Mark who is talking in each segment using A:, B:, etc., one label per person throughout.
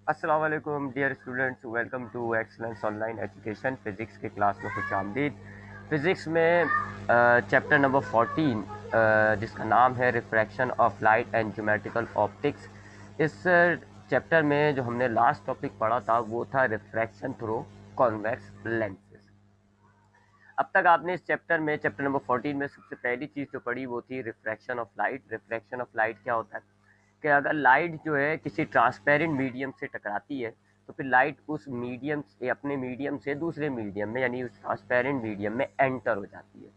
A: अस्सलाम वालेकुम dear students, welcome to excellence online education. Physics की क्लास में खुश आमदीद। फ़िज़िक्स में चैप्टर नंबर 14 जिसका नाम है refraction of light and geometrical optics. इस चैप्टर में जो हमने लास्ट टॉपिक पढ़ा था वो था रिफ्रैक्शन थ्रू कॉन्वेक्स लेंसेज। अब तक आपने इस चैप्टर में चैप्टर नंबर 14 में सबसे पहली चीज़ जो पढ़ी वो थी refraction of light. Refraction of light क्या होता है कि अगर लाइट जो है किसी ट्रांसपेरेंट मीडियम से टकराती है तो फिर लाइट उस मीडियम से अपने मीडियम से दूसरे मीडियम में यानी उस ट्रांसपेरेंट मीडियम में एंटर हो जाती है।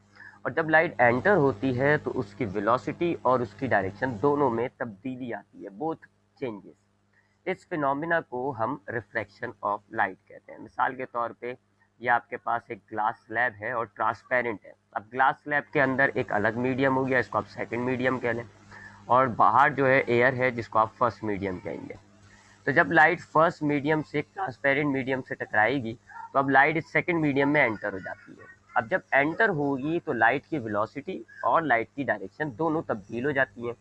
A: और जब लाइट एंटर होती है तो उसकी वेलोसिटी और उसकी डायरेक्शन दोनों में तब्दीली आती है, बोथ चेंजेस। इस फिनोमिना को हम रिफ्रैक्शन ऑफ लाइट कहते हैं। मिसाल के तौर पे ये आपके पास एक ग्लास स्लैब है और ट्रांसपेरेंट है। अब ग्लास स्लैब के अंदर एक अलग मीडियम हो गया, इसको आप सेकंड मीडियम कह लें, और बाहर जो है एयर है जिसको आप फर्स्ट मीडियम कहेंगे। तो जब लाइट फर्स्ट मीडियम से ट्रांसपेरेंट मीडियम से टकराएगी तो अब लाइट इस सेकंड मीडियम में एंटर हो जाती है। अब जब एंटर होगी तो लाइट की वेलोसिटी और लाइट की डायरेक्शन दोनों तब्दील हो जाती है।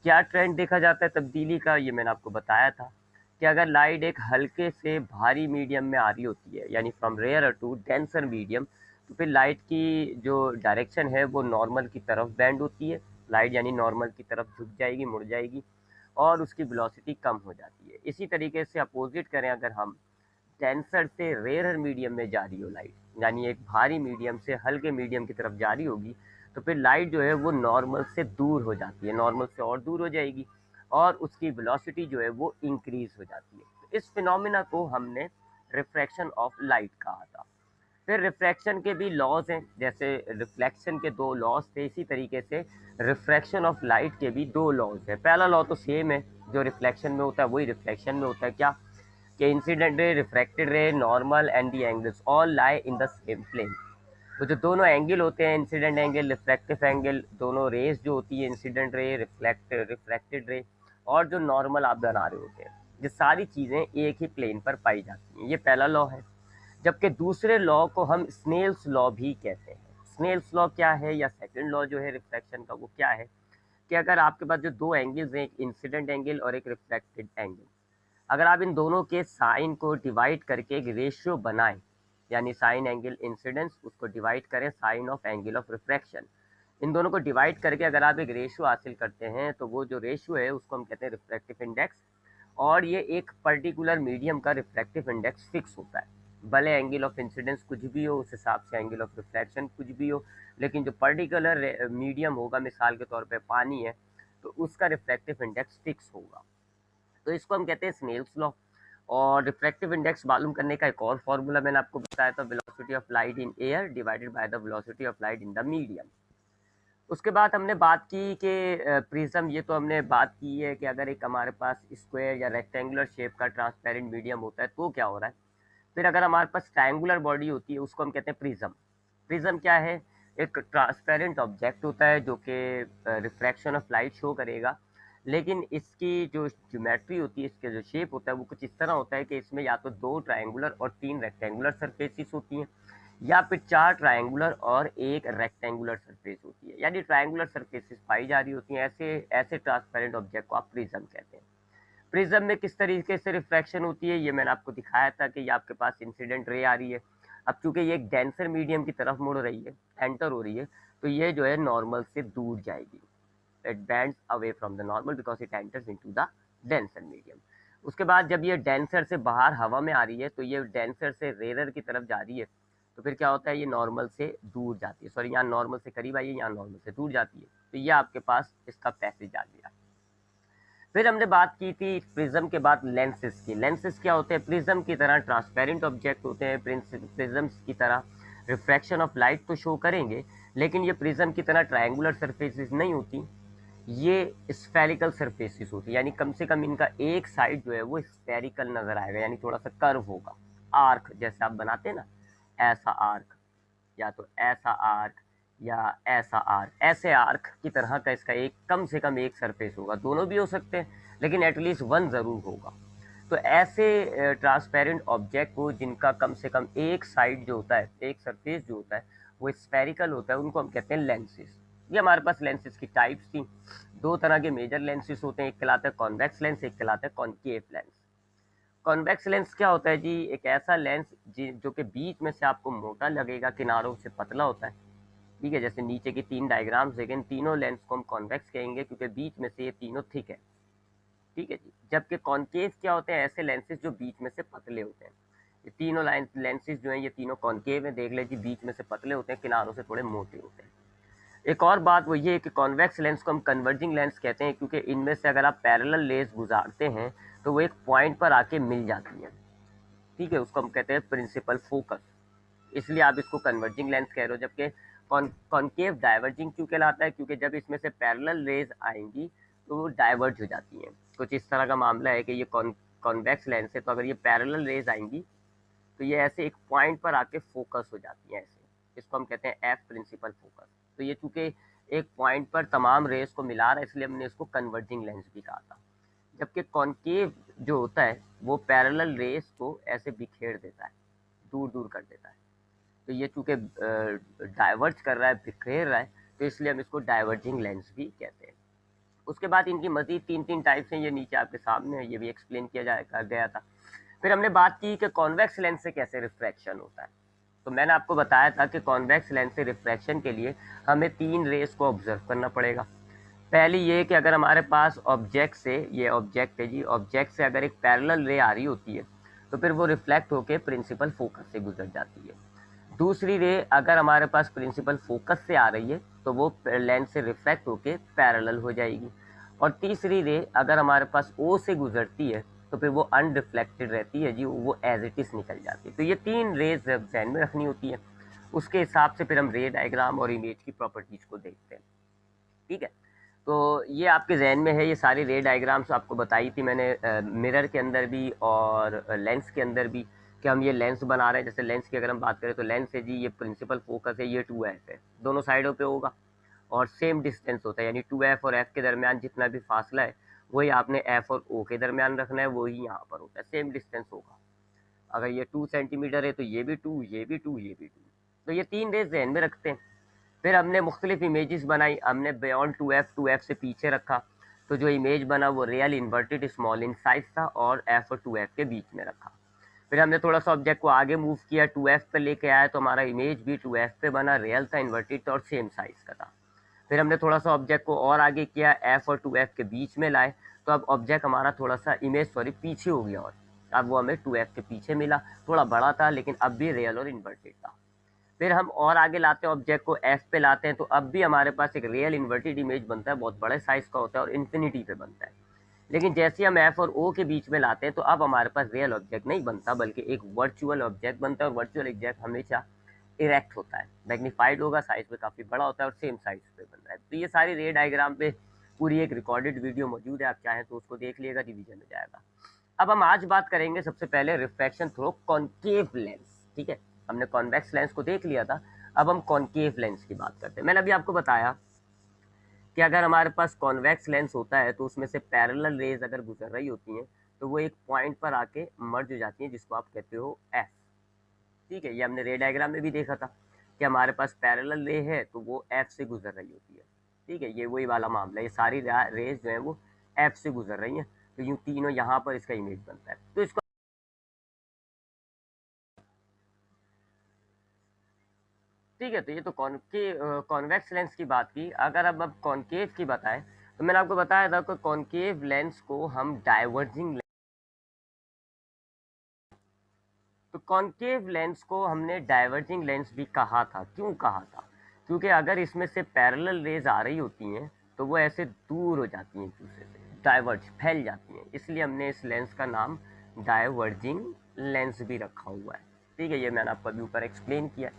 A: क्या ट्रेंड देखा जाता है तब्दीली का, ये मैंने आपको बताया था कि अगर लाइट एक हल्के से भारी मीडियम में आ रही होती है यानी from rare to denser medium, तो फिर लाइट की जो डायरेक्शन है वो नॉर्मल की तरफ बेंड होती है। लाइट यानी नॉर्मल की तरफ झुक जाएगी, मुड़ जाएगी और उसकी वेलोसिटी कम हो जाती है। इसी तरीके से अपोजिट करें, अगर हम डेंसर से रेयर मीडियम में जा रही हो लाइट, यानी एक भारी मीडियम से हल्के मीडियम की तरफ जा रही होगी, तो फिर लाइट जो है वो नॉर्मल से दूर हो जाती है, नॉर्मल से और दूर हो जाएगी और उसकी वेलोसिटी जो है वो इंक्रीज हो जाती है। तो इस फिनोमिना को हमने रिफ्रैक्शन ऑफ लाइट कहा था। फिर रिफ्रैक्शन के भी लॉज हैं, जैसे रिफ्लेक्शन के दो लॉज थे, इसी तरीके से रिफ्रैक्शन ऑफ लाइट के भी दो लॉज है। पहला लॉ तो सेम है, जो रिफ्लेक्शन में होता है वही रिफ्लेक्शन में होता है। क्या कि incident ray, refracted ray, normal and the angles all lie in the same plane. तो जो दोनों एंगल होते हैं, इंसिडेंट एंगल, रिफ्रैक्टिव एंगल, दोनों रेज जो होती है, इंसिडेंट रे, रिफ्रैक्टेड रे और जो नॉर्मल आप बना रहे होते हैं, ये सारी चीज़ें एक ही प्लेन पर पाई जाती हैं। ये पहला लॉ है। जबकि दूसरे लॉ को हम स्नेल्स लॉ भी कहते हैं। स्नेल्स लॉ क्या है, या सेकंड लॉ जो है रिफ्रैक्शन का, वो क्या है कि अगर आपके पास जो दो एंगल्स हैं, एक इंसिडेंट एंगल और एक रिफ्लेक्टेड एंगल, अगर आप इन दोनों के साइन को डिवाइड करके एक रेशियो बनाएं, यानी साइन एंगल इंसिडेंस उसको डिवाइड करें sine of angle of refraction, इन दोनों को डिवाइड करके अगर आप एक रेशियो हासिल करते हैं तो वो जो रेशियो है उसको हम कहते हैं रिफ्रैक्टिव इंडेक्स। और ये एक पर्टिकुलर मीडियम का रिफ्रैक्टिव इंडेक्स फिक्स होता है। भले एंगल ऑफ इंसिडेंस कुछ भी हो, उस हिसाब से एंगल ऑफ रिफ्लेक्शन कुछ भी हो, लेकिन जो पर्टिकुलर मीडियम होगा, मिसाल के तौर पे पानी है, तो उसका रिफ्रैक्टिव इंडेक्स फिक्स होगा। तो इसको हम कहते हैं स्नेल्स लॉ। और रिफ्रैक्टिव इंडेक्स मालूम करने का एक और फॉर्मूला मैंने आपको बताया था, velocity of light in air divided by the velocity of light in the medium. उसके बाद हमने बात की कि प्रिज्म, ये तो हमने बात की है कि अगर एक हमारे पास स्क्वायर या रेक्टेंगुलर शेप का ट्रांसपेरेंट मीडियम होता है तो क्या हो रहा है। फिर अगर हमारे पास ट्रायंगुलर बॉडी होती है उसको हम कहते हैं प्रिज्म। प्रिज्म क्या है, एक ट्रांसपेरेंट ऑब्जेक्ट होता है जो कि रिफ्रैक्शन ऑफ लाइट शो करेगा, लेकिन इसकी जो ज्योमेट्री होती है, इसका जो शेप होता है वो कुछ इस तरह होता है कि इसमें या तो दो ट्रायंगुलर और तीन रेक्टेंगुलर सरफेसिस होती हैं, या फिर चार ट्रायंगुलर और एक रेक्टेंगुलर सरफेस होती है, यानी ट्रायंगुलर सरफेसिस पाई जा रही होती हैं। ऐसे ऐसे ट्रांसपेरेंट ऑब्जेक्ट को आप प्रिज्म कहते हैं। प्रिज्म में किस तरीके से रिफ्रैक्शन होती है ये मैंने आपको दिखाया था कि ये आपके पास इंसिडेंट रे आ रही है। अब चूंकि ये एक डेंसर मीडियम की तरफ मुड़ रही है, एंटर हो रही है, तो ये जो है नॉर्मल से दूर जाएगी। It bends away from the normal because it enters into the denser medium. उसके बाद जब ये डेंसर से बाहर हवा में आ रही है तो ये डेंसर से रेयर की तरफ जा रही है, तो फिर क्या होता है, ये नॉर्मल से दूर जाती है, सॉरी यहाँ नॉर्मल से करीब आई है, यहाँ नॉर्मल से दूर जाती है। तो ये आपके पास इसका पैसेज आ गया। फिर हमने बात की थी प्रिज्म के बाद लेंसेज की। लेंसेज क्या होते हैं, प्रिज्म की तरह ट्रांसपेरेंट ऑब्जेक्ट होते हैं। प्रिज्म्स की तरह रिफ्रैक्शन ऑफ लाइट तो शो करेंगे, लेकिन ये प्रिज्म की तरह ट्रायंगुलर सरफेसेस नहीं होती, ये स्फेरिकल सरफेसेस होती है, यानी कम से कम इनका एक साइड जो है वो स्फेरिकल नजर आएगा, यानी थोड़ा सा कर्व होगा। आर्क जैसे आप बनाते हैं ना, ऐसा आर्क, या तो ऐसा आर्क या ऐसा आर्क, ऐसे आर्क की तरह का इसका एक कम से कम एक सरफेस होगा। दोनों भी हो सकते हैं लेकिन एटलीस्ट वन ज़रूर होगा। तो ऐसे ट्रांसपेरेंट ऑब्जेक्ट को जिनका कम से कम एक साइड जो होता है, एक सरफेस जो होता है वो स्फेरिकल होता है, उनको हम कहते हैं लेंसेज। ये हमारे पास लेंसेज की टाइप्स थी। दो तरह के मेजर लेंसेज होते हैं, एक कहलाता है कॉन्वेक्स लेंस, एक कहलाता है कॉनकेव लेंस। कॉन्वेक्स लेंस क्या होता है जी? एक ऐसा लेंस जो कि बीच में से आपको मोटा लगेगा, किनारों से पतला होता है। ठीक है, जैसे नीचे की 3 डायग्राम्स देखें, इन तीनों लेंस को हम कॉन्वेक्स कहेंगे क्योंकि बीच में से ये तीनों थिक है। ठीक है जी। जबकि कॉनकेव क्या होते हैं? ऐसे लेंसेज जो बीच में से पतले होते हैं। ये तीनों लेंसेज जो हैं ये तीनों कॉनकेव है, देख लीजिए, बीच में से पतले होते हैं, किनारों से थोड़े मोटे होते हैं। एक और बात वो ये है कि कॉन्वेक्स लेंस को हम कन्वर्जिंग लेंस कहते हैं क्योंकि इनमें से अगर आप पैरेलल रेज गुजारते हैं तो वो एक पॉइंट पर आके मिल जाती है। ठीक है, उसको हम कहते हैं प्रिंसिपल फोकस, इसलिए आप इसको कन्वर्जिंग लेंस कह रहे हो। जबकि कॉनकेव डाइवर्जिंग क्यों कहलाता है? क्योंकि जब इसमें से पैरेलल रेज आएंगी तो वो डाइवर्ज हो जाती हैं। कुछ इस तरह का मामला है कि ये कॉन्वेक्स लेंस है, तो अगर ये पैरेलल रेज आएंगी तो ये ऐसे एक पॉइंट पर आके फोकस हो जाती हैं ऐसे, इसको हम कहते हैं एफ प्रिंसिपल फोकस। तो ये चूंकि एक पॉइंट पर तमाम रेज को मिला रहा है, इसलिए हमने इसको कन्वर्जिंग लेंस भी कहा था। जबकि कॉनकेव जो होता है वो पैरेलल रेज को ऐसे बिखेर देता है, दूर दूर कर देता है। तो ये चूंकि डाइवर्ज कर रहा है, बिखेर रहा है, तो इसलिए हम इसको डाइवर्जिंग लेंस भी कहते हैं। उसके बाद इनकी मजीद 3 टाइप्स हैं, ये नीचे आपके सामने है, ये भी एक्सप्लेन किया गया था। फिर हमने बात की कि कॉन्वेक्स लेंस से कैसे रिफ्रैक्शन होता है। तो मैंने आपको बताया था कि कॉन्वेक्स लेंस से रिफ्रैक्शन के लिए हमें 3 रेस को ऑब्जर्व करना पड़ेगा। पहली ये कि अगर हमारे पास ऑब्जेक्ट से, ये ऑब्जेक्ट है जी, ऑब्जेक्ट से अगर एक पैरेलल रे आ रही होती है तो फिर वो रिफ्लेक्ट होकर प्रिंसिपल फोकस से गुजर जाती है। दूसरी रे अगर हमारे पास प्रिंसिपल फोकस से आ रही है तो वो लेंस से रिफ्लेक्ट होकर पैरेलल हो जाएगी। और तीसरी रे अगर हमारे पास ओ से गुजरती है तो फिर वो अनरिफ्लेक्टेड रहती है जी, वो एज इट इज निकल जाती है। तो ये 3 रेज ध्यान में रखनी होती है, उसके हिसाब से फिर हम रे डायग्राम और इमेज की प्रॉपर्टीज को देखते हैं। ठीक है, तो ये आपके जहन में है, ये सारी रे डायग्राम्स आपको बताई थी मैंने मिरर के अंदर भी और लेंस के अंदर भी, कि हम ये लेंस बना रहे हैं। जैसे लेंस की अगर हम बात करें तो लेंस है जी, ये प्रिंसिपल फोकस है, ये 2f है, दोनों साइडों पे होगा और सेम डिस्टेंस होता है, यानी 2f और f के दरमियान जितना भी फासला है वही आपने f और o के दरमियान रखना है, वही यहाँ पर होता है, सेम डिस्टेंस होगा। अगर ये 2 सेंटीमीटर है तो ये भी 2, ये भी 2, ये भी 2। तो ये 3 रेज जहन में रखते हैं। फिर हमने मुख्तलिफ इमेजेस बनाई, हमने बियॉन्ड 2f से पीछे रखा, तो जो इमेज बना वो real inverted small in size था और f और 2f के बीच में रखा। फिर हमने थोड़ा सा ऑब्जेक्ट को आगे मूव किया, 2f पे लेके आया तो हमारा इमेज भी 2f पे बना, रियल था, इन्वर्टेड था और सेम साइज का था। फिर हमने थोड़ा सा ऑब्जेक्ट को और आगे किया, f और 2f के बीच में लाए, तो अब ऑब्जेक्ट हमारा थोड़ा सा इमेज पीछे हो गया और अब वो हमें 2f के पीछे मिला, थोड़ा बड़ा था लेकिन अब भी रियल और इन्वर्टेड था। फिर हम और आगे लाते हैं, ऑब्जेक्ट को f पे लाते हैं, तो अब भी हमारे पास एक रियल इन्वर्टेड इमेज बनता है, बहुत बड़े साइज का होता है और इन्फिनिटी पे बनता है। लेकिन जैसे हम f और o के बीच में लाते हैं तो अब हमारे पास रियल ऑब्जेक्ट नहीं बनता बल्कि एक वर्चुअल ऑब्जेक्ट बनता है, और वर्चुअल ऑब्जेक्ट हमेशा इरेक्ट होता है, मैग्नीफाइड होगा, साइज में काफ़ी बड़ा होता है और सेम साइज पे बन रहा है। तो ये सारी रे डायग्राम पे पूरी एक रिकॉर्डेड वीडियो मौजूद है, आप चाहें तो उसको देख लीजिएगा, रिवीजन हो जाएगा। अब हम आज बात करेंगे सबसे पहले रिफ्रैक्शन थ्रू कॉनकेव लेंस। ठीक है, हमने कॉन्वेक्स लेंस को देख लिया था, अब हम कॉनकेव लेंस की बात करते हैं। मैंने अभी आपको बताया कि अगर हमारे पास कॉन्वेक्स लेंस होता है तो उसमें से पैरेलल रेज अगर गुजर रही होती हैं तो वो एक पॉइंट पर आके मर्ज हो जाती हैं, जिसको आप कहते हो एफ। ठीक है, ये हमने रे डायग्राम में भी देखा था कि हमारे पास पैरेलल रे है तो वो एफ से गुजर रही होती है। ठीक है, ये वही वाला मामला है, ये सारी रेज जो है वो एफ से गुजर रही हैं, तो यूँ तीनों यहाँ पर इसका इमेज बनता है। तो इसको ठीक है, तो ये तो कॉन्वेक्स लेंस की बात की। अगर अब कॉनकेव की बताएं तो मैंने आपको बताया था कि कॉनकेव लेंस को हम डाइवर्जिंग, तो कॉनकेव लेंस को हमने डाइवर्जिंग लेंस भी कहा था। क्यों कहा था? क्योंकि अगर इसमें से पैरेलल रेज आ रही होती हैं तो वो ऐसे दूर हो जाती हैं, एक दूसरे से डाइवर्ज, फैल जाती हैं, इसलिए हमने इस लेंस का नाम डाइवर्जिंग लेंस भी रखा हुआ है। ठीक है, ये मैंने आपको अभी ऊपर एक्सप्लेन किया।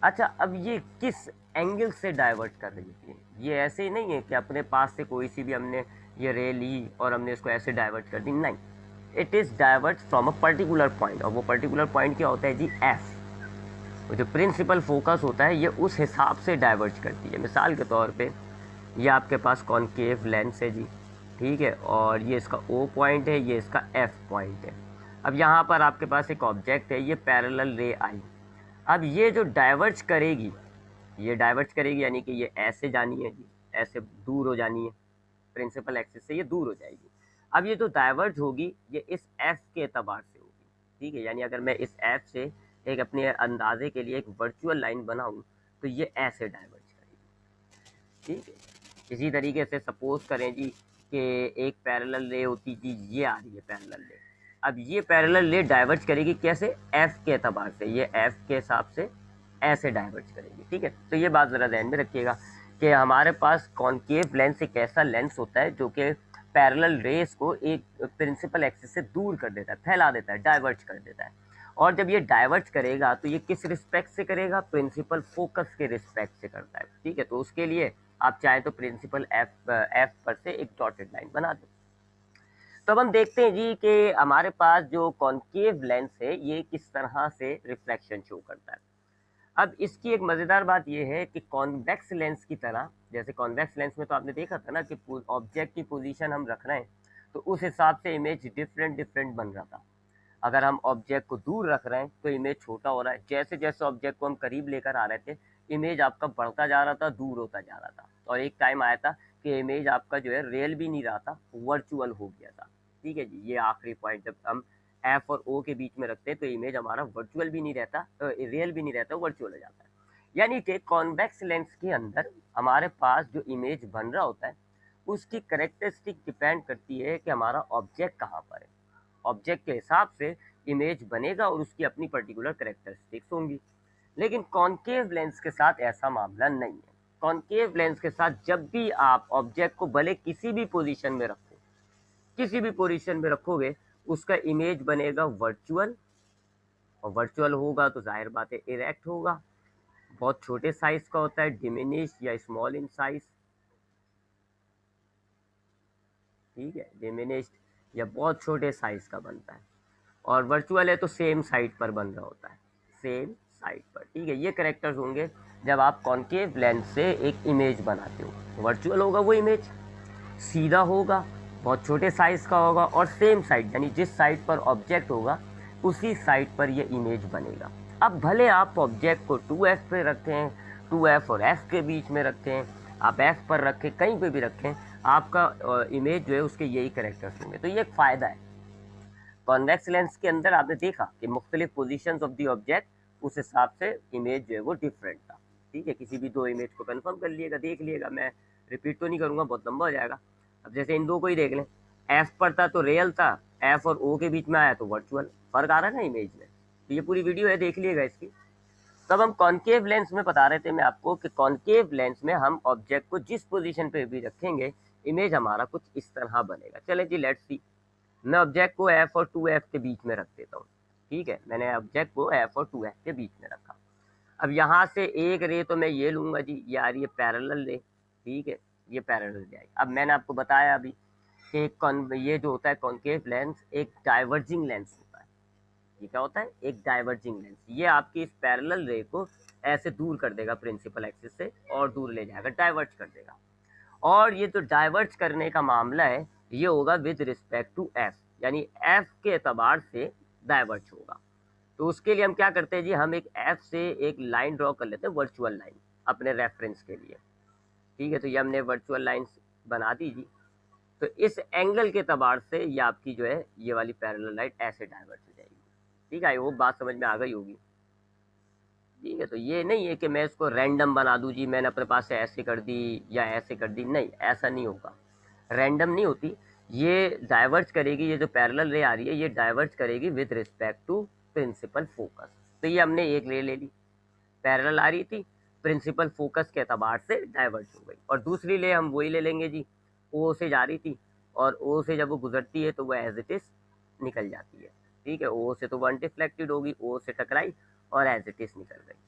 A: अच्छा, अब ये किस एंगल से डाइवर्ट कर रही होती है? ये ऐसे ही नहीं है कि अपने पास से कोई सी भी हमने ये रे ली और हमने इसको ऐसे डाइवर्ट कर दी, नहीं, it is divert from a particular point, और वो पर्टिकुलर पॉइंट क्या होता है जी? एफ। वो जो प्रिंसिपल फोकस होता है ये उस हिसाब से डाइवर्ट करती है। मिसाल के तौर पे ये आपके पास कॉनकेव लेंस है जी, ठीक है, और ये इसका ओ पॉइंट है, ये इसका एफ पॉइंट है। अब यहाँ पर आपके पास एक ऑब्जेक्ट है, ये पैरेलल रे आई, अब ये जो डाइवर्ज करेगी, ये डाइवर्ज करेगी यानी कि ये ऐसे जानी है जी, ऐसे दूर हो जानी है, प्रिंसिपल एक्सिस से ये दूर हो जाएगी। अब ये जो डाइवर्ज होगी ये इस एफ के एतबार से होगी, ठीक है। यानी अगर मैं इस एफ से एक अपने अंदाजे के लिए एक वर्चुअल लाइन बनाऊं तो ये ऐसे डाइवर्ज करेगी, ठीक है। इसी तरीके से सपोज करें जी कि एक पैरेलल रे होती जी, ये आ रही है पैरेलल रे। अब ये पैरेलल रे डाइवर्ज करेगी कैसे, एफ के एतबार से, ये एफ के हिसाब से ऐसे डाइवर्ज करेगी, ठीक है। तो ये बात ज़रा ध्यान में रखिएगा कि हमारे पास कॉन्केव लेंस एक ऐसा लेंस होता है जो कि पैरेलल रेस को एक प्रिंसिपल एक्सिस से दूर कर देता है, फैला देता है, डाइवर्ज कर देता है। और जब ये डाइवर्ज करेगा तो ये किस रिस्पेक्ट से करेगा, प्रिंसिपल फोकस के रिस्पेक्ट से करता है, ठीक है। तो उसके लिए आप चाहे तो प्रिंसिपल एफ पर से एक डॉटेड लाइन बना दो। तो अब हम देखते हैं जी कि हमारे पास जो कॉन्केव लेंस है ये किस तरह से रिफ्लेक्शन शो करता है। अब इसकी एक मज़ेदार बात यह है कि कॉन्वेक्स लेंस की तरह, जैसे कॉन्वेक्स लेंस में तो आपने देखा था ना कि ऑब्जेक्ट की पोजीशन हम रख रहे हैं तो उस हिसाब से इमेज डिफरेंट डिफरेंट बन रहा था। अगर हम ऑब्जेक्ट को दूर रख रहे हैं तो इमेज छोटा हो रहा है, जैसे जैसे ऑब्जेक्ट को हम करीब लेकर आ रहे थे इमेज आपका बढ़ता जा रहा था, दूर होता जा रहा था। और एक टाइम आया था कि इमेज आपका जो है रियल भी नहीं रहा था, वर्चुअल हो गया था, ठीक है जी। ये आखिरी पॉइंट, जब हम एफ और ओ के बीच में रखते हैं तो इमेज हमारा वर्चुअल भी नहीं रहता, रियल भी नहीं रहता, वर्चुअल हो जाता है। यानी कि कॉन्वेक्स लेंस के अंदर हमारे पास जो इमेज बन रहा होता है उसकी करेक्टरिस्टिक डिपेंड करती है कि हमारा ऑब्जेक्ट कहाँ पर है। ऑब्जेक्ट के हिसाब से इमेज बनेगा और उसकी अपनी पर्टिकुलर करेक्टरिस्टिक्स होंगी। लेकिन कॉन्केव लेंस के साथ ऐसा मामला नहीं है। कॉन्केव लेंस के साथ जब भी आप ऑब्जेक्ट को भले किसी भी पोजीशन में रखो, किसी भी पोजीशन में रखोगे उसका इमेज बनेगा वर्चुअल, और वर्चुअल होगा तो जाहिर बात है इरेक्ट होगा। बहुत छोटे साइज का होता है, डिमिनिश या स्मॉल इन साइज, ठीक है, डिमिनिश्ड या बहुत छोटे साइज का बनता है। और वर्चुअल है तो सेम साइड पर बन रहा होता है, सेम साइड पर, ठीक है। ये करेक्टर्स होंगे जब आप कॉन्केव लेंस से एक इमेज बनाते हो। वर्चुअल होगा वो इमेज, सीधा होगा, बहुत छोटे साइज का होगा और सेम साइड, यानी जिस साइड पर ऑब्जेक्ट होगा उसी साइड पर ये इमेज बनेगा। अब भले आप ऑब्जेक्ट को 2f पे रखें, 2f और f के बीच में रखें, आप f पर रखें, कहीं पे भी रखें, आपका इमेज जो है उसके यही करेक्टर्स होंगे। तो ये एक फ़ायदा है। कॉन्वेक्स लेंस के अंदर आपने देखा कि मुख्तलिफ पोजीशंस ऑफ द ऑब्जेक्ट, उस हिसाब से इमेज जो है वो डिफरेंट था, ठीक है। किसी भी दो इमेज को कंफर्म कर लिएगा, देख लिएगा, मैं रिपीट तो नहीं करूँगा, बहुत लंबा हो जाएगा। अब जैसे इन दो को ही देख लें, एफ पर था तो रियल था, एफ और ओ के बीच में आया तो वर्चुअल, फर्क आ रहा है ना इमेज में। तो ये पूरी वीडियो है, देख लिएगा इसकी। तब हम कॉन्केव लेंस में बता रहे थे मैं आपको कि कॉन्केव लेंस में हम ऑब्जेक्ट को जिस पोजीशन पे भी रखेंगे इमेज हमारा कुछ इस तरह बनेगा। चले जी लेट्स सी। मैं ऑब्जेक्ट को एफ और 2f के बीच में रख देता हूँ, ठीक है। मैंने ऑब्जेक्ट को एफ और 2f के बीच में रखा। अब यहाँ से एक रे तो मैं ये लूँगा जी, ये आ रही है पैरेलल रे, ठीक है, ये पैरेलल रे आई। अब मैंने आपको बताया अभी कि ये जो होता है कॉन्केव लेंस एक डाइवर्जिंग लेंस होता है। ये क्या होता है, एक डाइवर्जिंग लेंस। ये आपकी इस पैरेलल रे को ऐसे दूर कर देगा प्रिंसिपल एक्सिस से और दूर ले जाएगा, डाइवर्ज कर देगा। और ये जो डाइवर्ज करने का मामला है ये होगा विद रिस्पेक्ट टू एफ, यानी एफ के एतबार से डाइवर्ज होगा। तो उसके लिए हम क्या करते हैं जी, हम एक एफ से एक लाइन ड्रॉ कर लेते हैं, वर्चुअल लाइन, अपने रेफरेंस के लिए, ठीक है। तो ये हमने वर्चुअल लाइन बना दी जी। तो इस एंगल के एतबार से ये आपकी जो है ये वाली पैरेलल लाइन ऐसे डाइवर्ज हो जाएगी, ठीक है। वो बात समझ में आ गई होगी, ठीक है। तो ये नहीं है कि मैं इसको रैंडम बना दूं जी, मैंने अपने पास से ऐसे कर दी या ऐसे कर दी, नहीं, ऐसा नहीं होगा। रैंडम नहीं होती, ये डाइवर्ज करेगी, ये जो पैरेलल रे आ रही है ये डाइवर्ज करेगी with respect to principal focus. तो ये हमने एक रे ले ली, पैरेलल आ रही थी, प्रिंसिपल फोकस के एतबार से डाइवर्ज हो गई। और दूसरी ले हम वही ले लेंगे जी, ओ से जा रही थी और ओ से जब वो गुजरती है तो वो एज इट इज निकल जाती है, ठीक है। ओ से तो वो अनडिफ्लेक्टेड होगी, ओ से टकराई और एज इट इज निकल गई।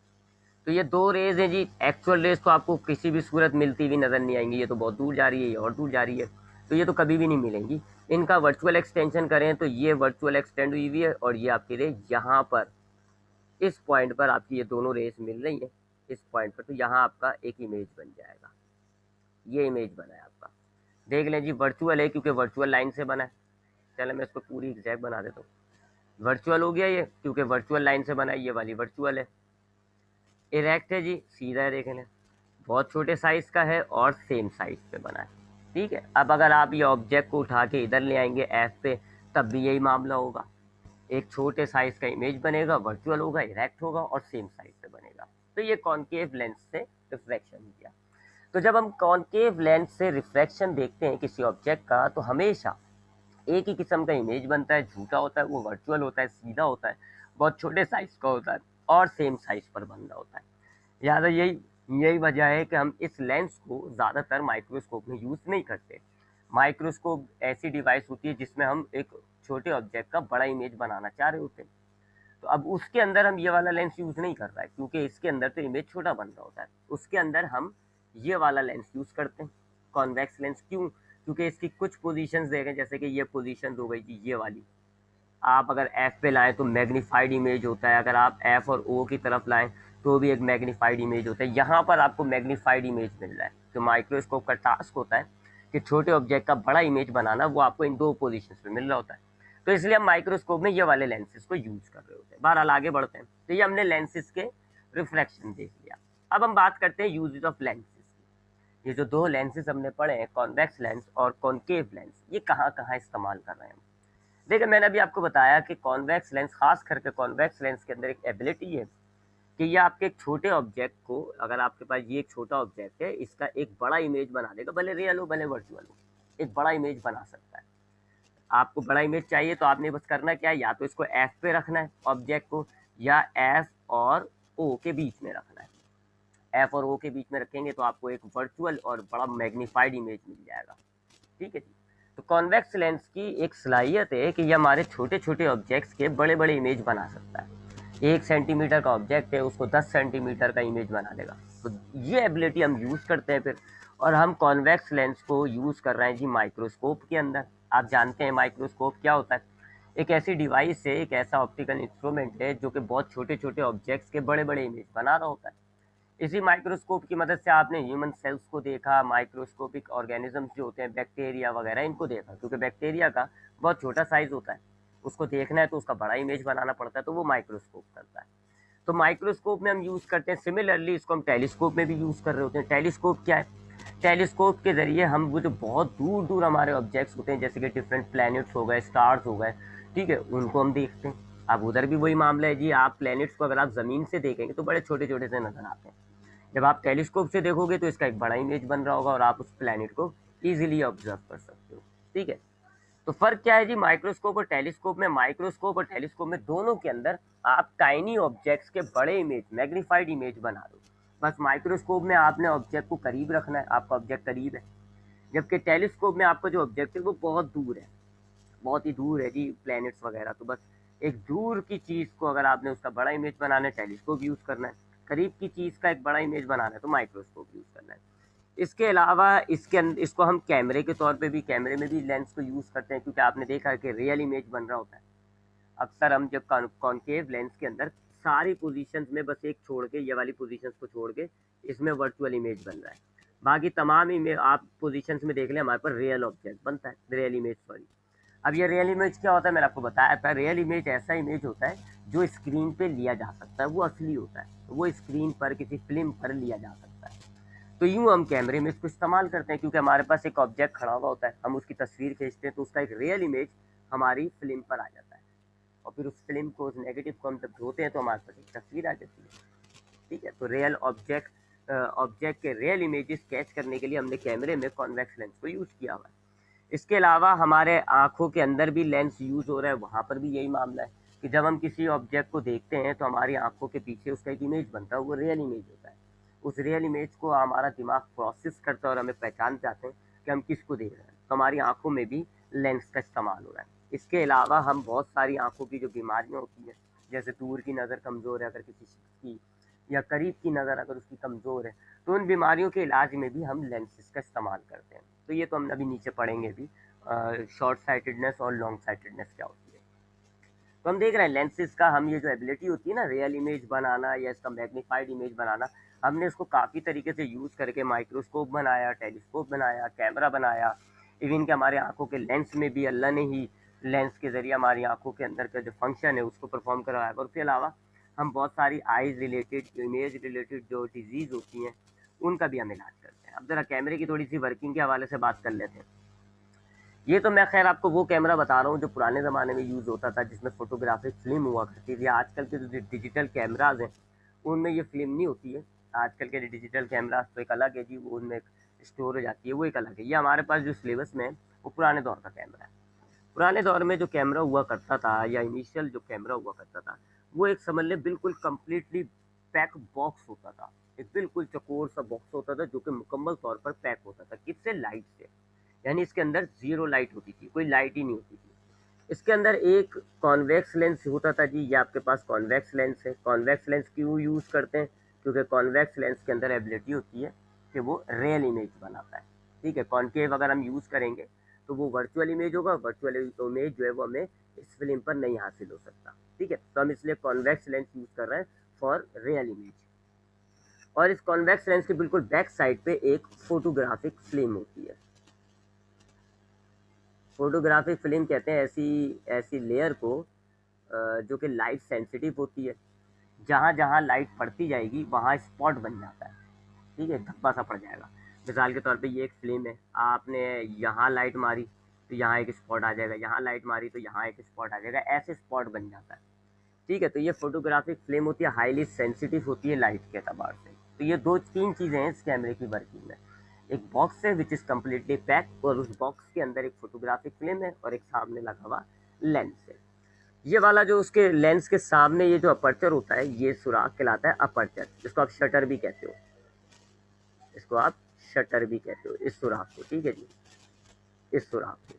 A: तो ये दो रेज है जी, एक्चुअल रेज तो आपको किसी भी सूरत मिलती हुई नज़र नहीं आएंगी, ये तो बहुत दूर जा रही है, ये और दूर जा रही है, तो ये तो कभी भी नहीं मिलेंगी। इनका वर्चुअल एक्सटेंशन करें तो ये वर्चुअल एक्सटेंड हुई हुई है और ये आपकी रेज यहाँ पर इस पॉइंट पर आपकी ये दोनों रेज मिल रही है, इस पॉइंट पर, तो यहाँ आपका एक इमेज बन जाएगा। ये इमेज बना है आपका, देख लें जी, वर्चुअल है क्योंकि वर्चुअल लाइन से बना है। चले मैं इसको पूरी एग्जैक्ट बना देता हूँ। वर्चुअल हो गया ये क्योंकि वर्चुअल लाइन से बना है, ये वाली वर्चुअल है। इरेक्ट है जी, सीधा है, देख लें, बहुत छोटे साइज का है और सेम साइज पे बना है, ठीक है। अब अगर आप ये ऑब्जेक्ट को उठा के इधर ले आएंगे एफ पे, तब भी यही मामला होगा। एक छोटे साइज का इमेज बनेगा, वर्चुअल होगा, इरेक्ट होगा और सेम साइज पे बनेगा। तो ये कॉनकेव लेंस से रिफ्लेक्शन किया। तो जब हम कॉनकेव लेंस से रिफ्लेक्शन देखते हैं किसी ऑब्जेक्ट का, तो हमेशा एक ही किस्म का इमेज बनता है, झूठा होता है, वो वर्चुअल होता है, सीधा होता है, बहुत छोटे साइज का होता है और सेम साइज पर बन रहा होता है। लिहाजा यही यही वजह है कि हम इस लेंस को ज़्यादातर माइक्रोस्कोप में यूज़ नहीं करते। माइक्रोस्कोप ऐसी डिवाइस होती है जिसमें हम एक छोटे ऑब्जेक्ट का बड़ा इमेज बनाना चाह रहे होते हैं। तो अब उसके अंदर हम ये वाला लेंस यूज़ नहीं कर रहा है, क्योंकि इसके अंदर तो इमेज छोटा बन रहा होता है। उसके अंदर हम ये वाला लेंस यूज़ करते हैं, कॉन्वेक्स लेंस। क्यों? क्योंकि इसकी कुछ पोजीशंस देखें, जैसे कि ये पोजीशन हो गई जी, ये वाली। आप अगर एफ पे लाएं तो मैग्नीफाइड इमेज होता है, अगर आप एफ और ओ की तरफ लाएं तो भी एक मैग्नीफाइड इमेज होता है। यहाँ पर आपको मैग्नीफाइड इमेज मिल रहा है। तो माइक्रोस्कोप का टास्क होता है कि छोटे ऑब्जेक्ट का बड़ा इमेज बनाना, वो आपको इन दो पोजीशंस पे मिल रहा होता है। तो इसलिए हम माइक्रोस्कोप में ये वाले लेंसेज को यूज कर रहे होते हैं। बहरहाल आगे बढ़ते हैं। तो ये हमने लेंसेज के रिफ्लेक्शन देख लिया। अब हम बात करते हैं यूजेज ऑफ लेंसेज की। ये जो दो लेंसेज हमने पढ़े हैं, कॉन्वेक्स लेंस और कॉनकेव लेंस, ये कहाँ कहाँ इस्तेमाल कर रहे हैं हम। देखिए, मैंने अभी आपको बताया कि कॉन्वेक्स लेंस, खास करके कॉन्वेक्स लेंस के अंदर एक एबिलिटी है कि ये आपके एक छोटे ऑब्जेक्ट को, अगर आपके पास ये एक छोटा ऑब्जेक्ट है, इसका एक बड़ा इमेज बना देगा, भले रियल हो भले वर्चुअल हो, एक बड़ा इमेज बना सकता है। आपको बड़ा इमेज चाहिए तो आपने बस करना क्या है, या तो इसको एफ पे रखना है ऑब्जेक्ट को, या एफ और ओ के बीच में रखना है। एफ और ओ के बीच में रखेंगे तो आपको एक वर्चुअल और बड़ा मैग्नीफाइड इमेज मिल जाएगा। ठीक है जी। तो कॉन्वेक्स लेंस की एक सलाहियत है कि ये हमारे छोटे छोटे ऑब्जेक्ट्स के बड़े बड़े इमेज बना सकता है। 1 सेंटीमीटर का ऑब्जेक्ट है, उसको 10 सेंटीमीटर का इमेज बना देगा। तो ये एबिलिटी हम यूज़ करते हैं फिर। और हम कॉन्वेक्स लेंस को यूज़ कर रहे हैं जी माइक्रोस्कोप के अंदर। आप जानते हैं माइक्रोस्कोप क्या होता है। एक ऐसी डिवाइस है, एक ऐसा ऑप्टिकल इंस्ट्रूमेंट है जो कि बहुत छोटे छोटे ऑब्जेक्ट्स के बड़े बड़े इमेज बना रहा होता है। इसी माइक्रोस्कोप की मदद से आपने ह्यूमन सेल्स को देखा, माइक्रोस्कोपिक ऑर्गेनिजम्स जो होते हैं, बैक्टीरिया वगैरह, इनको देखा, क्योंकि बैक्टीरिया का बहुत छोटा साइज होता है, उसको देखना है तो उसका बड़ा इमेज बनाना पड़ता है, तो वो माइक्रोस्कोप करता है। तो माइक्रोस्कोप में हम यूज़ करते हैं। सिमिलरली इसको हम टेलीस्कोप में भी यूज़ कर रहे होते हैं। टेलीस्कोप क्या है? टेलीस्कोप के ज़रिए हम वो जो बहुत दूर दूर हमारे ऑब्जेक्ट्स होते हैं, जैसे कि डिफरेंट प्लैनेट्स हो गए, स्टार्स हो गए, ठीक है, उनको हम देखते हैं। अब उधर भी वही मामला है जी, आप प्लैनेट्स को अगर आप ज़मीन से देखेंगे तो बड़े छोटे छोटे से नज़र आते हैं। जब आप टेलीस्कोप से देखोगे तो इसका एक बड़ा इमेज बन रहा होगा और आप उस प्लैनेट को ईजिली ऑब्जर्व कर सकते हो। ठीक है। तो फर्क क्या है जी माइक्रोस्कोप और टेलीस्कोप में? माइक्रोस्कोप और टेलीस्कोप में दोनों के अंदर आप टाइनी ऑब्जेक्ट्स के बड़े इमेज, मैग्नीफाइड इमेज बना दो। बस माइक्रोस्कोप में आपने ऑब्जेक्ट को करीब रखना है, आपका ऑब्जेक्ट करीब है, जबकि टेलीस्कोप में आपका जो ऑब्जेक्ट है वो बहुत दूर है, बहुत ही दूर है जी, प्लैनेट्स वगैरह। तो बस एक दूर की चीज़ को अगर आपने उसका बड़ा इमेज बनाना है, टेलीस्कोप यूज़ करना है। करीब की चीज़ का एक बड़ा इमेज बनाना है तो माइक्रोस्कोप यूज़ करना है। इसके अलावा इसको हम कैमरे के तौर पे भी, कैमरे में भी लेंस को यूज़ करते हैं, क्योंकि आपने देखा है कि रियल इमेज बन रहा होता है। अक्सर हम जब कॉनकेव लेंस के अंदर सारी पोजीशंस में बस एक छोड़ के, ये वाली पोजीशंस को छोड़ के, इसमें वर्चुअल इमेज बन रहा है। बाकी तमाम इमेज आप पोजीशंस में देख लें, हमारे पास रियल ऑब्जेक्ट बनता है, रियल इमेज सॉरी। अब ये रियल इमेज क्या होता है, मैंने आपको बताया था। रियल इमेज ऐसा इमेज होता है जो स्क्रीन पे लिया जा सकता है, वो असली होता है, वो स्क्रीन पर किसी फिल्म पर लिया जा सकता है। तो यूँ हम कैमरे में इसको इस्तेमाल करते हैं, क्योंकि हमारे पास एक ऑब्जेक्ट खड़ा हुआ होता है, हम उसकी तस्वीर खींचते हैं तो उसका एक रियल इमेज हमारी फिल्म पर आ जाता है, और फिर उस फिल्म को, उस नेगेटिव को हम जब धोते हैं तो हमारे पास एक तस्वीर आ जाती है। ठीक है। तो रियल ऑब्जेक्ट के रियल इमेजेस कैच करने के लिए हमने कैमरे में कॉन्वेक्स लेंस को यूज़ किया हुआ है। इसके अलावा हमारे आँखों के अंदर भी लेंस यूज़ हो रहा है, वहाँ पर भी यही मामला है कि जब हम किसी ऑब्जेक्ट को देखते हैं तो हमारी आँखों के पीछे उसका एक इमेज बनता है, वो रियल इमेज होता है। उस रियल इमेज को हमारा दिमाग प्रोसेस करता है और हमें पहचान जाते हैं कि हम किसको देख रहे हैं। तो हमारी आँखों में भी लेंस का इस्तेमाल हो रहा है। इसके अलावा हम बहुत सारी आँखों की जो बीमारियाँ होती हैं, जैसे दूर की नज़र कमज़ोर है अगर किसी शख्स की, या करीब की नज़र अगर उसकी कमज़ोर है, तो उन बीमारियों के इलाज में भी हम लेंसेज का इस्तेमाल करते हैं। तो ये तो हम अभी नीचे पढ़ेंगे भी, शॉर्ट साइटेडनेस और लॉन्ग साइटेडनेस क्या होती है। तो हम देख रहे हैं लेंसेज का, हम ये जो एबिलिटी होती है ना रियल इमेज बनाना या इसका मैग्नीफाइड इमेज बनाना, हमने इसको काफ़ी तरीके से यूज़ करके माइक्रोस्कोप बनाया, टेलीस्कोप बनाया, कैमरा बनाया। इवन कि हमारे आँखों के लेंस में भी अल्लाह ने ही लेंस के ज़रिए हमारी आँखों के अंदर का जो फंक्शन है उसको परफॉर्म करवाया। और उसके अलावा हम बहुत सारी आइज़ रिलेटेड, इमेज रिलेटेड जो डिजीज़ होती हैं उनका भी हम इलाज करते हैं। अब ज़रा कैमरे की थोड़ी सी वर्किंग के हवाले से बात कर लेते हैं। ये तो मैं खैर आपको वो कैमरा बता रहा हूँ जो पुराने ज़माने में यूज़ होता था, जिसमें फ़ोटोग्राफिक फ़िल्म हुआ करती थी। आजकल के जो डिजिटल कैमराज़ हैं, उनमें ये फ़िल्म नहीं होती है। आजकल के डिजिटल कैमराज़ तो एक अलग है जी, वो उनमें स्टोर हो जाती है, वो एक अलग है। ये हमारे पास जो सिलेबस में है, वो पुराने दौर का कैमरा है। पुराने दौर में जो कैमरा हुआ करता था, या इनिशियल जो कैमरा हुआ करता था, वो एक समझ लें बिल्कुल कंप्लीटली पैक बॉक्स होता था। एक बिल्कुल चौकोर सा बॉक्स होता था जो कि मुकम्मल तौर पर पैक होता था। किससे? लाइट से। यानी इसके अंदर ज़ीरो लाइट होती थी, कोई लाइट ही नहीं होती थी। इसके अंदर एक कॉन्वेक्स लेंस होता था जी, ये आपके पास कॉन्वेक्स लेंस है। कॉन्वेक्स लेंस क्यों यूज़ करते हैं? क्योंकि कॉन्वेक्स लेंस के अंदर एबिलिटी होती है कि वो रियल इमेज बनाता है। ठीक है, कॉन्केव अगर हम यूज़ करेंगे तो वो वर्चुअल इमेज होगा। वर्चुअल इमेज जो है वो हमें इस फिल्म पर नहीं हासिल हो सकता। ठीक है, तो हम इसलिए कॉन्वेक्स लेंस यूज़ कर रहे हैं फॉर रियल इमेज। और इस कॉन्वेक्स लेंस के बिल्कुल बैक साइड पे एक फोटोग्राफिक फिल्म होती है। फोटोग्राफिक फिल्म कहते हैं ऐसी ऐसी लेयर को जो कि लाइट सेंसिटिव होती है। जहाँ जहाँ लाइट पड़ती जाएगी वहाँ स्पॉट बन जाता है। ठीक है, धब्बा सा पड़ जाएगा। मिसाल के तौर पे ये एक फिल्म है, आपने यहाँ लाइट मारी तो यहाँ एक स्पॉट आ जाएगा, यहाँ लाइट मारी तो यहाँ एक स्पॉट आ जाएगा, ऐसे स्पॉट बन जाता है। ठीक है, तो ये फोटोग्राफिक फिल्म होती है, हाईली सेंसिटिव होती है लाइट के अतबार से। तो ये दो तीन चीज़ें हैं इस कैमरे की वर्किंग में। एक बॉक्स है विच इज़ कम्प्लीटली पैक, और उस बॉक्स के अंदर एक फोटोग्राफिक फिल्म है और एक सामने लगा हुआ लेंस है। ये वाला जो उसके लेंस के सामने ये जो अपर्चर होता है, ये सुराख कहलाता है अपर्चर, जिसको आप शटर भी कहते हो। इसको आप शटर भी कहते हो, इस सुराख को। ठीक है जी, इस सुराख को,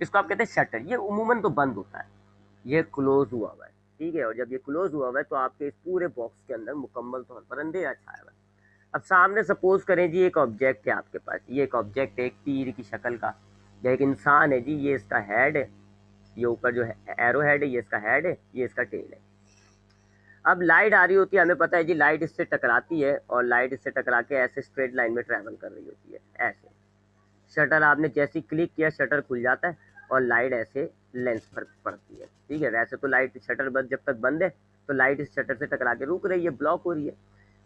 A: इसको आप कहते हैं शटर। ये उमूमन तो बंद होता है, ये क्लोज हुआ हुआ है। ठीक है, और जब ये क्लोज हुआ हुआ है तो आपके इस पूरे बॉक्स के अंदर मुकम्मल तौर पर अंधेरा छाया हुआ है। अब सामने सपोज करें जी एक ऑब्जेक्ट है आपके पास, ये एक ऑब्जेक्ट है, एक तीर की शक्ल का, या एक इंसान है जी, ये इसका हेड है, ये ऊपर जो है एरो हेड है, ये इसका हेड है, ये इसका टेल है। अब लाइट आ रही होती है, हमें पता है जी लाइट इससे टकराती है, और लाइट इससे टकरा के ऐसे स्ट्रेट लाइन में ट्रैवल कर रही होती है, ऐसे। शटर आपने जैसे ही क्लिक किया, शटर खुल जाता है और लाइट ऐसे लेंस पर पड़ती है। ठीक है, वैसे तो लाइट शटर बंद जब तक बंद है तो लाइट इस शटर से टकरा के रुक रही है, ब्लॉक हो रही है।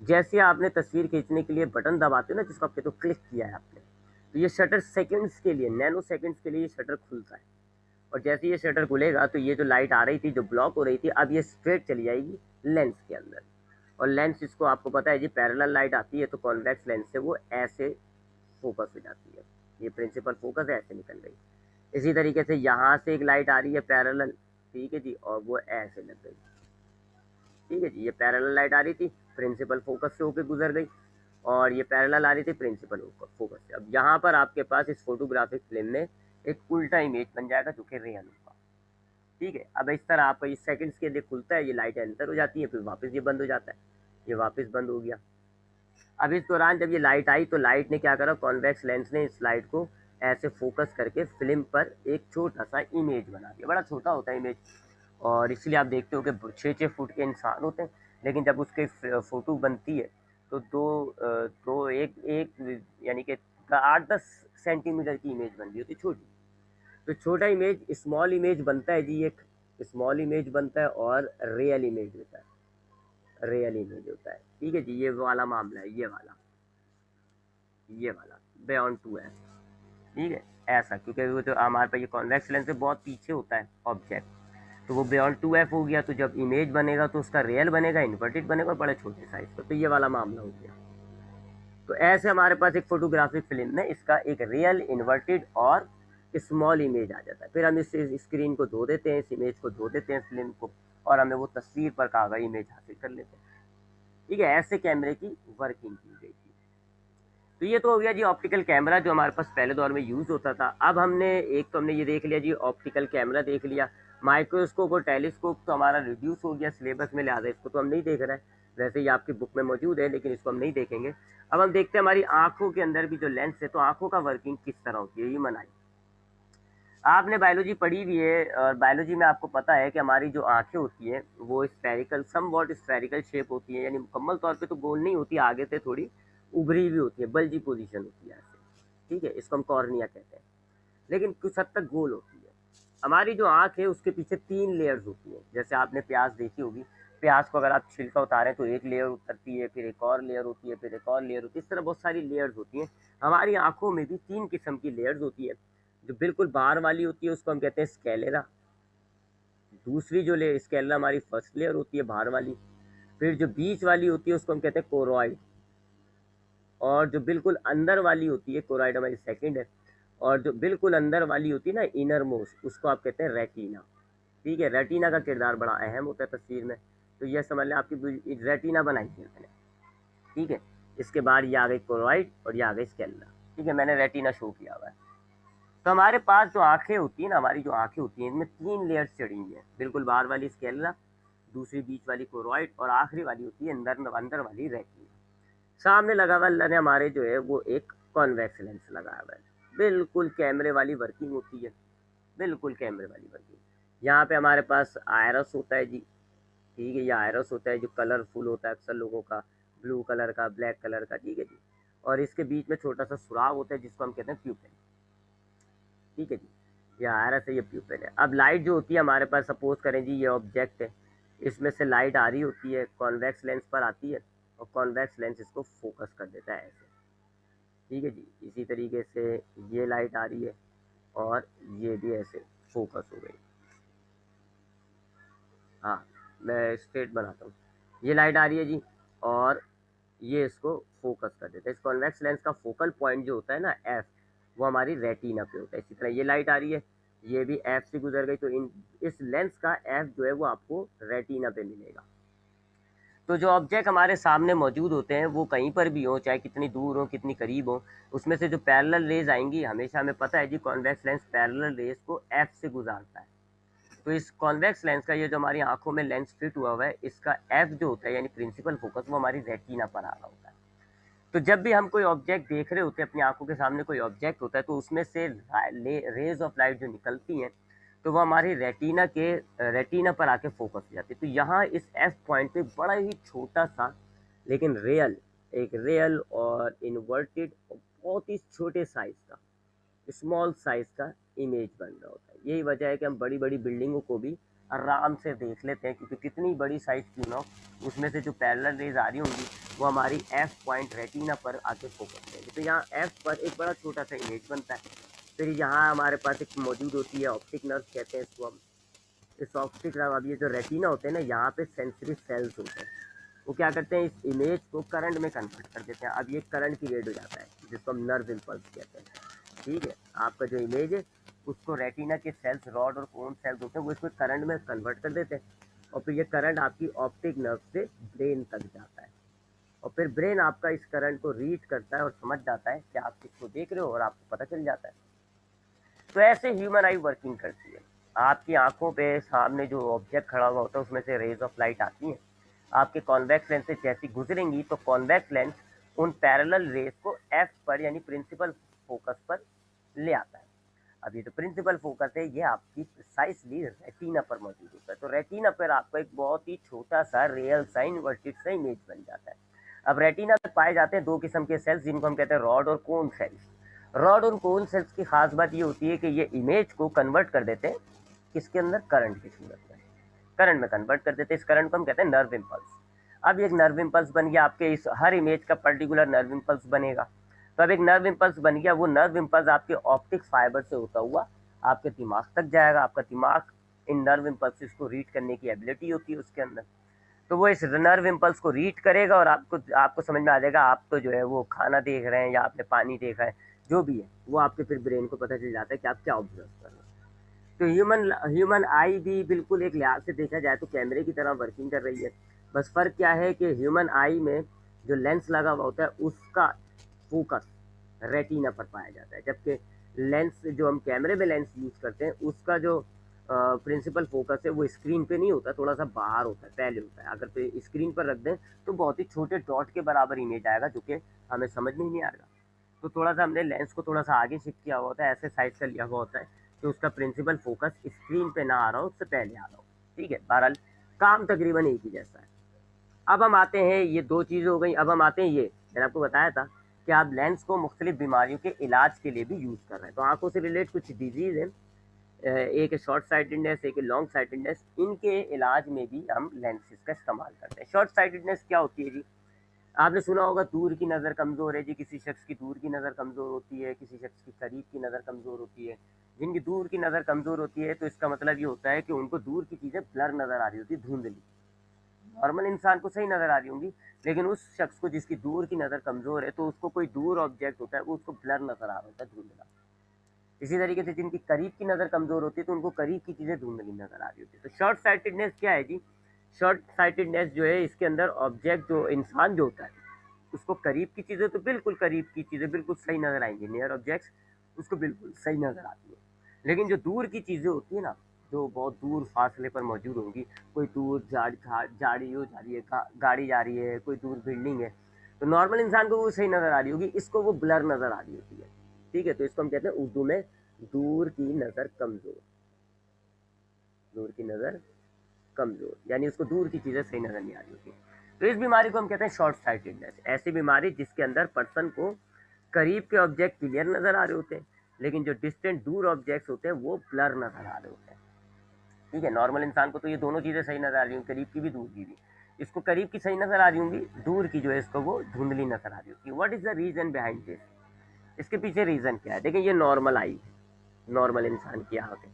A: जैसे आपने तस्वीर खींचने के लिए बटन दबाते हो ना, जिसको आप कहते हो क्लिक किया है आपने, तो ये शटर सेकंड्स के लिए, नैनो सेकंड्स के लिए ये शटर खुलता है। और जैसे ये शटर खुलेगा तो ये जो लाइट आ रही थी, जो ब्लॉक हो रही थी, अब ये स्ट्रेट चली जाएगी लेंस के अंदर। और लेंस, इसको आपको पता है जी, पैरेलल लाइट आती है तो कॉन्वेक्स लेंस से वो ऐसे फोकस हो जाती है। ये प्रिंसिपल फोकस है, ऐसे निकल गई। इसी तरीके से यहाँ से एक लाइट आ रही है पैरेलल, ठीक है जी, और वो ऐसे लग गई। ठीक है जी, ये पैरेलल लाइट आ रही थी, प्रिंसिपल फोकस से होकर गुजर गई, और ये पैरेलल आ रही थी प्रिंसिपल फोकस से। अब यहाँ पर आपके पास इस फोटोग्राफिक फिल्म में एक उल्टा इमेज बन जाएगा जो कि रियल होगा। ठीक है, अब इस तरह आपका ये सेकंड्स के लिए खुलता है, ये लाइट एंटर हो जाती है, फिर वापस ये बंद हो जाता है, ये वापस बंद हो गया। अब इस दौरान जब ये लाइट आई तो लाइट ने क्या करा, कॉन्वेक्स लेंस ने इस लाइट को ऐसे फोकस करके फिल्म पर एक छोटा सा इमेज बना दिया। बड़ा छोटा होता है इमेज, और इसलिए आप देखते हो कि 6-6 फुट के इंसान होते हैं, लेकिन जब उसके फोटो बनती है तो दो एक एक यानी कि 8-10 सेंटीमीटर की इमेज बन रही होती है, छोटी। तो छोटा इमेज, स्मॉल इमेज बनता है जी, एक स्मॉल इमेज बनता है और रियल इमेज होता है, रियल इमेज होता है। ठीक है जी, ये वाला मामला है, ये वाला बियॉन्ड 2 है। ठीक है, ऐसा, क्योंकि वो जो हमारे पास ये कॉन्वेक्स लेंस से बहुत पीछे होता है ऑब्जेक्ट, तो वो बियॉन्ड 2F हो गया। तो जब इमेज बनेगा तो उसका रियल बनेगा, इन्वर्टेड बनेगा, और बड़े छोटे साइज का। तो ये वाला मामला हो गया। तो ऐसे हमारे पास एक फोटोग्राफिक फिल्म में इसका एक रियल, इन्वर्टेड और स्मॉल इमेज आ जाता है। फिर हम इस स्क्रीन को धो देते हैं, इस इमेज को धो देते हैं फिल्म को, और हमें वो तस्वीर पर कागज इमेज हासिल कर लेते हैं। ठीक है, ऐसे कैमरे की वर्किंग की गई थी। तो ये तो हो गया जी ऑप्टिकल कैमरा जो हमारे पास पहले दौर में यूज़ होता था। अब हमने एक तो हमने ये देख लिया जी, ऑप्टिकल कैमरा देख लिया। माइक्रोस्कोप और टेलीस्कोप तो हमारा रिड्यूस हो गया सिलेबस में, लिहाजा इसको तो हम नहीं देख रहे हैं। वैसे ही आपकी बुक में मौजूद है, लेकिन इसको हम नहीं देखेंगे। अब हम देखते हैं हमारी आंखों के अंदर भी जो लेंस है, तो आंखों का वर्किंग किस तरह होती है, ये मनाई। आपने बायोलॉजी पढ़ी हुई है, और बायोलॉजी में आपको पता है कि हमारी जो आंखें होती हैं वो स्फेरिकल, समवॉट स्फेरिकल शेप होती है, यानी मुकम्मल तौर पे तो गोल नहीं होती, आगे से थोड़ी उभरी हुई होती है, बल्जी पोजीशन होती है ऐसे। ठीक है, इसको हम कॉर्निया कहते हैं, लेकिन कुछ हद तक गोल होती है। हमारी जो आंख है उसके पीछे 3 लेयर्स होती हैं। जैसे आपने प्याज देखी होगी, प्याज को अगर आप छिलका उतारें तो एक लेयर उतरती है, फिर एक और लेयर होती है, फिर एक और लेयर होती है, इस तरह बहुत सारी लेयर्स होती हैं। हमारी आँखों में भी 3 किस्म की लेयर्स होती है। जो बिल्कुल बाहर वाली होती है उसको हम कहते हैं स्क्लेरा। दूसरी जो ले स्क्लेरा हमारी फर्स्ट लेयर होती है बाहर वाली। फिर जो बीच वाली होती है उसको हम कहते हैं कोरोइड। और जो बिल्कुल अंदर वाली होती है कोरोइड हमारी सेकंड है। और जो बिल्कुल अंदर वाली होती है ना इनर मोस्ट, उसको आप कहते हैं रेटिना। ठीक है, रेटिना का किरदार बड़ा अहम होता है तस्वीर में। तो ये समझ लें आपकी रेटिना बनाई है मैंने। ठीक है, इसके बाद ये आ गई कोरोइड और ये आ गई स्क्लेरा। ठीक है, मैंने रेटिना शो किया हुआ है। तो हमारे पास जो आंखें होती हैं ना, हमारी जो आंखें होती हैं इनमें 3 लेयर्स चढ़ी हुई हैं। बिल्कुल बाहर वाली स्क्लेरा, दूसरी बीच वाली कोरोइड और आखिरी वाली होती है अंदर अंदर वाली रेटिना। सामने लगा हुआ अल्लाह ने हमारे जो है वो एक कॉन्वेक्स लेंस लगाया हुआ है। बिल्कुल कैमरे वाली वर्किंग होती है, बिल्कुल कैमरे वाली वर्किंग। यहाँ पे हमारे पास आयरस होता है जी। ठीक है, ये आयरस होता है जो कलरफुल होता है अक्सर लोगों का, ब्लू कलर का, ब्लैक कलर का। ठीक है जी, और इसके बीच में छोटा सा सुराग होता है जिसको हम कहते हैं प्यूपिल। ठीक है जी, ये आयरस है, ये प्यूपिल है। अब लाइट जो होती है हमारे पास, सपोज करें जी ये ऑब्जेक्ट है, इसमें से लाइट आ रही होती है, कॉन्वेक्स लेंस पर आती है और कॉन्वेक्स लेंस इसको फोकस कर देता है ऐसे। ठीक है जी, इसी तरीके से ये लाइट आ रही है और ये भी ऐसे फोकस हो गई। हाँ, मैं स्ट्रेट बनाता हूँ। ये लाइट आ रही है जी और ये इसको फोकस कर देता है। इस कॉन्वेक्स लेंस का फोकल पॉइंट जो होता है ना एफ, वो हमारी रेटिना पे होता है। इसी तरह ये लाइट आ रही है, ये भी एफ से गुजर गई, तो इस लेंस का एफ जो है वो आपको रेटिना पे मिलेगा। तो जो ऑब्जेक्ट हमारे सामने मौजूद होते हैं वो कहीं पर भी हो, चाहे कितनी दूर हो कितनी करीब हो, उसमें से जो पैरेलल रेज आएंगी, हमेशा हमें पता है जी कॉन्वेक्स लेंस पैरेलल रेज को एफ से गुजारता है। तो इस कॉन्वेक्स लेंस का ये जो हमारी आंखों में लेंस फिट हुआ हुआ है, इसका एफ जो होता है यानी प्रिंसिपल फोकस, वो हमारी रेटिना पर आ रहा होता है। तो जब भी हम कोई ऑब्जेक्ट देख रहे होते हैं, अपनी आंखों के सामने कोई ऑब्जेक्ट होता है, तो उसमें से रेज ऑफ लाइट जो निकलती हैं तो वो हमारी रेटिना पर आके फोकस हो जाती है। तो यहाँ इस एफ पॉइंट पे बड़ा ही छोटा सा लेकिन रियल और इन्वर्टेड और बहुत ही छोटे साइज का, स्मॉल साइज का इमेज बन रहा होता है। यही वजह है कि हम बड़ी बड़ी बिल्डिंगों को भी आराम से देख लेते हैं, क्योंकि कितनी बड़ी साइज क्यों ना हो, उसमें से जो पैरेलल रेज आ रही होंगी वो हमारी एफ पॉइंट रेटिना पर आके फोकस करेगी। तो यहाँ एफ पर एक बड़ा छोटा सा इमेज बनता है। फिर यहाँ हमारे पास एक मौजूद होती है ऑप्टिक नर्व, कहते हैं इसको हम। इस ऑप्टिक नर्व, अब ये जो रेटिना होते हैं ना, यहाँ पे सेंसरी सेल्स होते हैं, वो क्या करते हैं, इस इमेज को करंट में कन्वर्ट कर देते हैं। अब ये करंट क्रिएट हो जाता है जिसको हम नर्व इम्पल्स कहते हैं। ठीक है, आपका जो इमेज है उसको रेटिना के सेल्स, रॉड और कोन सेल्स होते हैं, वो इसको करंट में कन्वर्ट कर देते हैं और फिर ये करंट आपकी ऑप्टिक नर्व से ब्रेन तक जाता है और फिर ब्रेन आपका इस करंट को रीड करता है और समझ जाता है कि आप किसको देख रहे हो और आपको पता चल जाता है। तो ऐसे ह्यूमन आई वर्किंग करती है। आपकी आंखों पे सामने जो ऑब्जेक्ट खड़ा हुआ होता है उसमें से रेज ऑफ लाइट आती हैं, आपके कॉन्वेक्स लेंस से जैसी गुजरेंगी तो कॉन्वेक्स लेंस उन पैरेलल रेज को एफ पर यानी प्रिंसिपल फोकस पर ले आता है। अब ये जो प्रिंसिपल फोकस है ये आपकी प्रिसाइसली रेटिना पर मौजूद होता है। तो रेटिना पर आपका एक बहुत ही छोटा सा रियल सा इन्वर्टेड सा इमेज बन जाता है। अब रेटिना में पाए जाते हैं 2 किस्म के सेल्स जिनको हम कहते हैं रॉड और कोन सेल्स। रॉड और कोन सेल्स की खास बात ये होती है कि ये इमेज को कन्वर्ट कर देते हैं किसके अंदर, करंट की सूरत में, करंट में कन्वर्ट कर देते हैं। इस करंट को हम कहते हैं नर्व इम्पल्स। अब एक नर्व इम्पल्स बन गया, आपके इस हर इमेज का पर्टिकुलर नर्व इम्पल्स बनेगा। तो अब एक नर्व इम्पल्स बन गया, वो नर्व इम्पल्स आपके ऑप्टिक फाइबर से होता हुआ आपके दिमाग तक जाएगा। आपका दिमाग इन नर्व इम्पल्स को रीड करने की एबिलिटी होती है उसके अंदर। तो वो इस नर्व इम्पल्स को रीड करेगा और आपको समझ में आ जाएगा, आप तो जो है वो खाना देख रहे हैं या आपने पानी देखा है, जो भी है वो आपके फिर ब्रेन को पता चल जाता है कि आप क्या ऑब्जर्व कर रहे हैं। तो ह्यूमन आई भी बिल्कुल एक लिहाज से देखा जाए तो कैमरे की तरह वर्किंग कर रही है। बस फ़र्क क्या है कि ह्यूमन आई में जो लेंस लगा हुआ होता है उसका फोकस रेटिना पर पाया जाता है, जबकि लेंस जो हम कैमरे में लेंस यूज़ करते हैं उसका जो प्रिंसिपल फोकस है वो स्क्रीन पे नहीं होता, थोड़ा सा बाहर होता है, पहले होता है। अगर पे स्क्रीन पर रख दें तो बहुत ही छोटे डॉट के बराबर इमेज आएगा जो कि हमें समझ में ही नहीं आएगा। तो थोड़ा सा हमने लेंस को थोड़ा सा आगे शिफ्ट किया हुआ होता है, ऐसे साइज का लिया हुआ होता है कि उसका प्रिंसिपल फोकस स्क्रीन पे ना आ रहा हो, उससे पहले आ रहा हो। ठीक है, बहरहाल काम तकरीबन एक ही जैसा है। अब हम आते हैं, ये 2 चीज़ें हो गई। अब हम आते हैं, ये मैंने आपको बताया था कि आप लेंस को मुख्तलिफ बीमारियों के इलाज के लिए भी यूज़ कर रहे हैं। तो आंखों से रिलेट कुछ डिजीज़ है, एक है शॉर्ट साइटेडनेस, एक है लॉन्ग साइटेडनेस। इनके इलाज में भी हम लेंसेज का इस्तेमाल करते हैं। शॉर्ट साइटेडनेस क्या होती है जी? आपने सुना होगा दूर की नज़र कमज़ोर है जी, किसी शख्स की दूर की नज़र कमज़ोर होती है, किसी शख्स की करीब की नज़र कमज़ोर होती है। जिनकी दूर की नज़र कमज़ोर होती है तो इसका मतलब ये होता है कि उनको दूर की चीज़ें ब्लर नज़र आ रही होती है, धुंधली। नॉर्मल इंसान को सही नज़र आ रही होंगी, लेकिन उस शख्स को जिसकी दूर की नज़र कमज़ोर है तो उसको कोई दूर ऑब्जेक्ट होता है वो उसको ब्लर नज़र आ रहा होता है, धुंधला। इसी तरीके से जिनकी करीब की नज़र कमज़ोर होती है तो उनको करीब की चीज़ें धुंधली नज़र आ रही होती है। तो शॉर्ट साइटेडनेस क्या है जी? शॉर्ट साइटेडनेस जो है इसके अंदर ऑब्जेक्ट जो इंसान जो होता है उसको करीब की चीज़ें तो बिल्कुल करीब की चीज़ें बिल्कुल सही नज़र आएंगी, नियर ऑब्जेक्ट्स उसको बिल्कुल सही नज़र आती है। लेकिन जो दूर की चीज़ें होती है ना, जो बहुत दूर फासले पर मौजूद होंगी, कोई दूर गाड़ी हो जा रही है, गाड़ी जा रही है, कोई दूर बिल्डिंग है, तो नॉर्मल इंसान को वो सही नज़र आ रही होगी, इसको वो ब्लर नज़र आ रही होती है। ठीक है, तो इसको हम कहते हैं उर्दू में दूर की नज़र कमज़ोर। दूर की नज़र कमज़ोर यानी उसको दूर की चीज़ें सही नज़र नहीं आ रही होती। तो इस बीमारी को हम कहते हैं शॉर्ट साइटेडनेस। ऐसी बीमारी जिसके अंदर पर्सन को करीब के ऑब्जेक्ट क्लियर नज़र आ रहे होते हैं, लेकिन जो डिस्टेंट दूर ऑब्जेक्ट्स होते हैं वो ब्लर नज़र आ रहे होते हैं। ठीक है, नॉर्मल इंसान को तो ये दोनों चीज़ें सही नज़र आ रही होंगी, करीब की भी दूर की भी। इसको करीब की सही नज़र आ रही होंगी, दूर की जो है इसको वो धुंधली नज़र आ रही होती है। What is the reason behind this? इसके पीछे रीज़न क्या है? देखिए, ये नॉर्मल आई है, नॉर्मल इंसान की आँख है।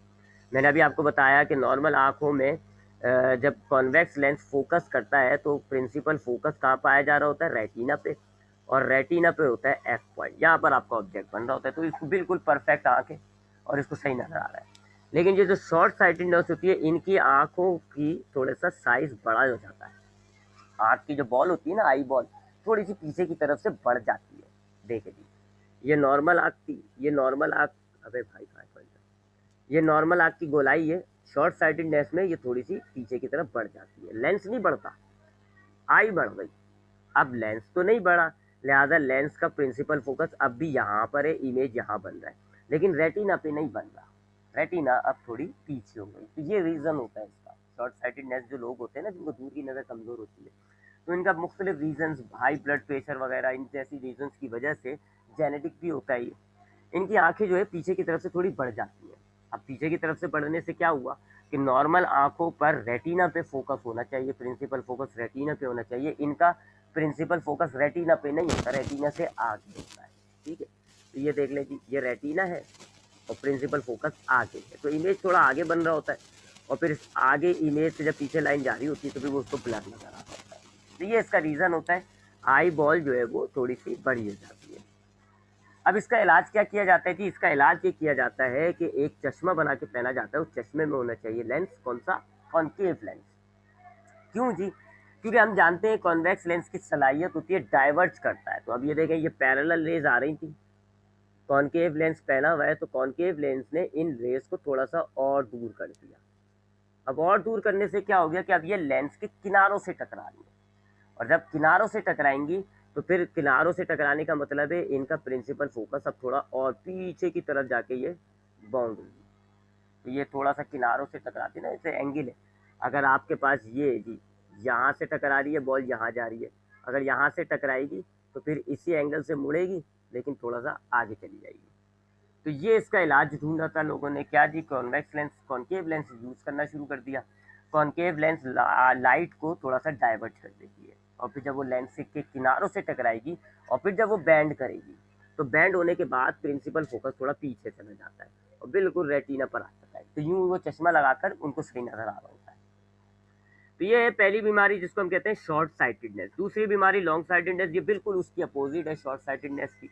A: मैंने अभी आपको बताया कि नॉर्मल आँखों में जब कॉन्वेक्स लेंस फोकस करता है तो प्रिंसिपल फोकस कहाँ पाया जा रहा होता है? रेटिना पे। और रेटिना पे होता है एफ पॉइंट, यहाँ पर आपका ऑब्जेक्ट बन रहा होता है, तो इसको बिल्कुल परफेक्ट आँख है और इसको सही नज़र आ रहा है। लेकिन ये जो शॉर्ट साइटेडनेस होती है, इनकी आँखों की थोड़ा सा साइज बड़ा हो जाता है। आँख की जो बॉल होती है ना, आई बॉल, थोड़ी सी पीछे की तरफ से बढ़ जाती है। देखे जी, ये नॉर्मल आँख की, ये नॉर्मल आँख, अबे भाई भाई भाई, ये नॉर्मल आँख की गोलाई है। शॉर्ट साइटेडनेस में ये थोड़ी सी पीछे की तरफ बढ़ जाती है। लेंस नहीं बढ़ता, आई बढ़ गई। अब लेंस तो नहीं बढ़ा, लिहाजा लेंस का प्रिंसिपल फोकस अब भी यहाँ पर है, इमेज यहाँ बन रहा है, लेकिन रेटिना पे नहीं बन रहा। रेटिना अब थोड़ी पीछे हो गई। तो ये रीज़न होता है इसका। शॉर्ट साइटेडनेस जो लोग होते हैं ना, जिनको दूर की नज़र कमज़ोर होती है, तो इनका मुख्तलिफ रीजंस, हाई ब्लड प्रेशर वगैरह, इन जैसी रीजंस की वजह से, जेनेटिक भी होता है, इनकी आंखें जो है पीछे की तरफ से थोड़ी बढ़ जाती है। अब पीछे की तरफ से बढ़ने से क्या हुआ कि नॉर्मल आंखों पर रेटिना पे फोकस होना चाहिए, प्रिंसिपल फोकस रेटिना पे होना चाहिए, इनका प्रिंसिपल फोकस रेटिना पे नहीं होता, रेटिना से आगे होता है। ठीक है, तो ये देख लें, ये रेटिना है और प्रिंसिपल फोकस आगे है, तो इमेज थोड़ा आगे बन रहा होता है, और फिर आगे इमेज से जब पीछे लाइन जा रही होती है तो फिर वो उसको ब्लर नजर आता होता है। तो ये इसका रीज़न होता है, आई बॉल जो है वो थोड़ी सी बड़ी हो जाती है। अब इसका इलाज क्या किया जाता है जी? इसका इलाज ये किया जाता है कि एक चश्मा बना के पहना जाता है, उस चश्मे में होना चाहिए लेंस, कौन सा? Concave lens. क्यों जी? क्योंकि हम जानते हैं कॉन्वेक्स लेंस की सलाहियत होती है डाइवर्ज करता है। तो अब ये देखें, ये पैरेलल रेज आ रही थी, कॉन्केव लेंस पहना हुआ है तो कॉन्केव लेंस ने इन रेज को थोड़ा सा और दूर कर दिया। अब और दूर करने से क्या हो गया कि अब ये लेंस के किनारों से टकरा रही है, और जब किनारों से टकराएंगी तो फिर किनारों से टकराने का मतलब है इनका प्रिंसिपल फोकस अब थोड़ा और पीछे की तरफ जाके ये बाउंड होगी। तो ये थोड़ा सा किनारों से टकराती है ना, जैसे एंगल है। अगर आपके पास ये जी, यहाँ से टकरा रही है बॉल, यहाँ जा रही है, अगर यहाँ से टकराएगी तो फिर इसी एंगल से मुड़ेगी, लेकिन थोड़ा सा आगे चली जाएगी। तो ये इसका इलाज ढूंढा था लोगों ने, क्या जी? Convex lens, concave lens use करना शुरू कर दिया। कॉन्केव लेंस लाइट को थोड़ा सा डाइवर्ट कर देती है, और फिर जब वो लेंस के किनारों से टकराएगी और फिर जब वो बैंड करेगी तो बैंड होने के बाद प्रिंसिपल फोकस थोड़ा पीछे चला जाता है और बिल्कुल रेटिना पर आ जाता है। तो यूँ वो चश्मा लगाकर उनको सही नज़र आ रहा होता है। तो ये है पहली बीमारी जिसको हम कहते हैं शॉर्ट साइटेडनेस। दूसरी बीमारी लॉन्ग साइटेडनेस, ये बिल्कुल उसकी अपोजिट है शॉर्ट साइटेडनेस की।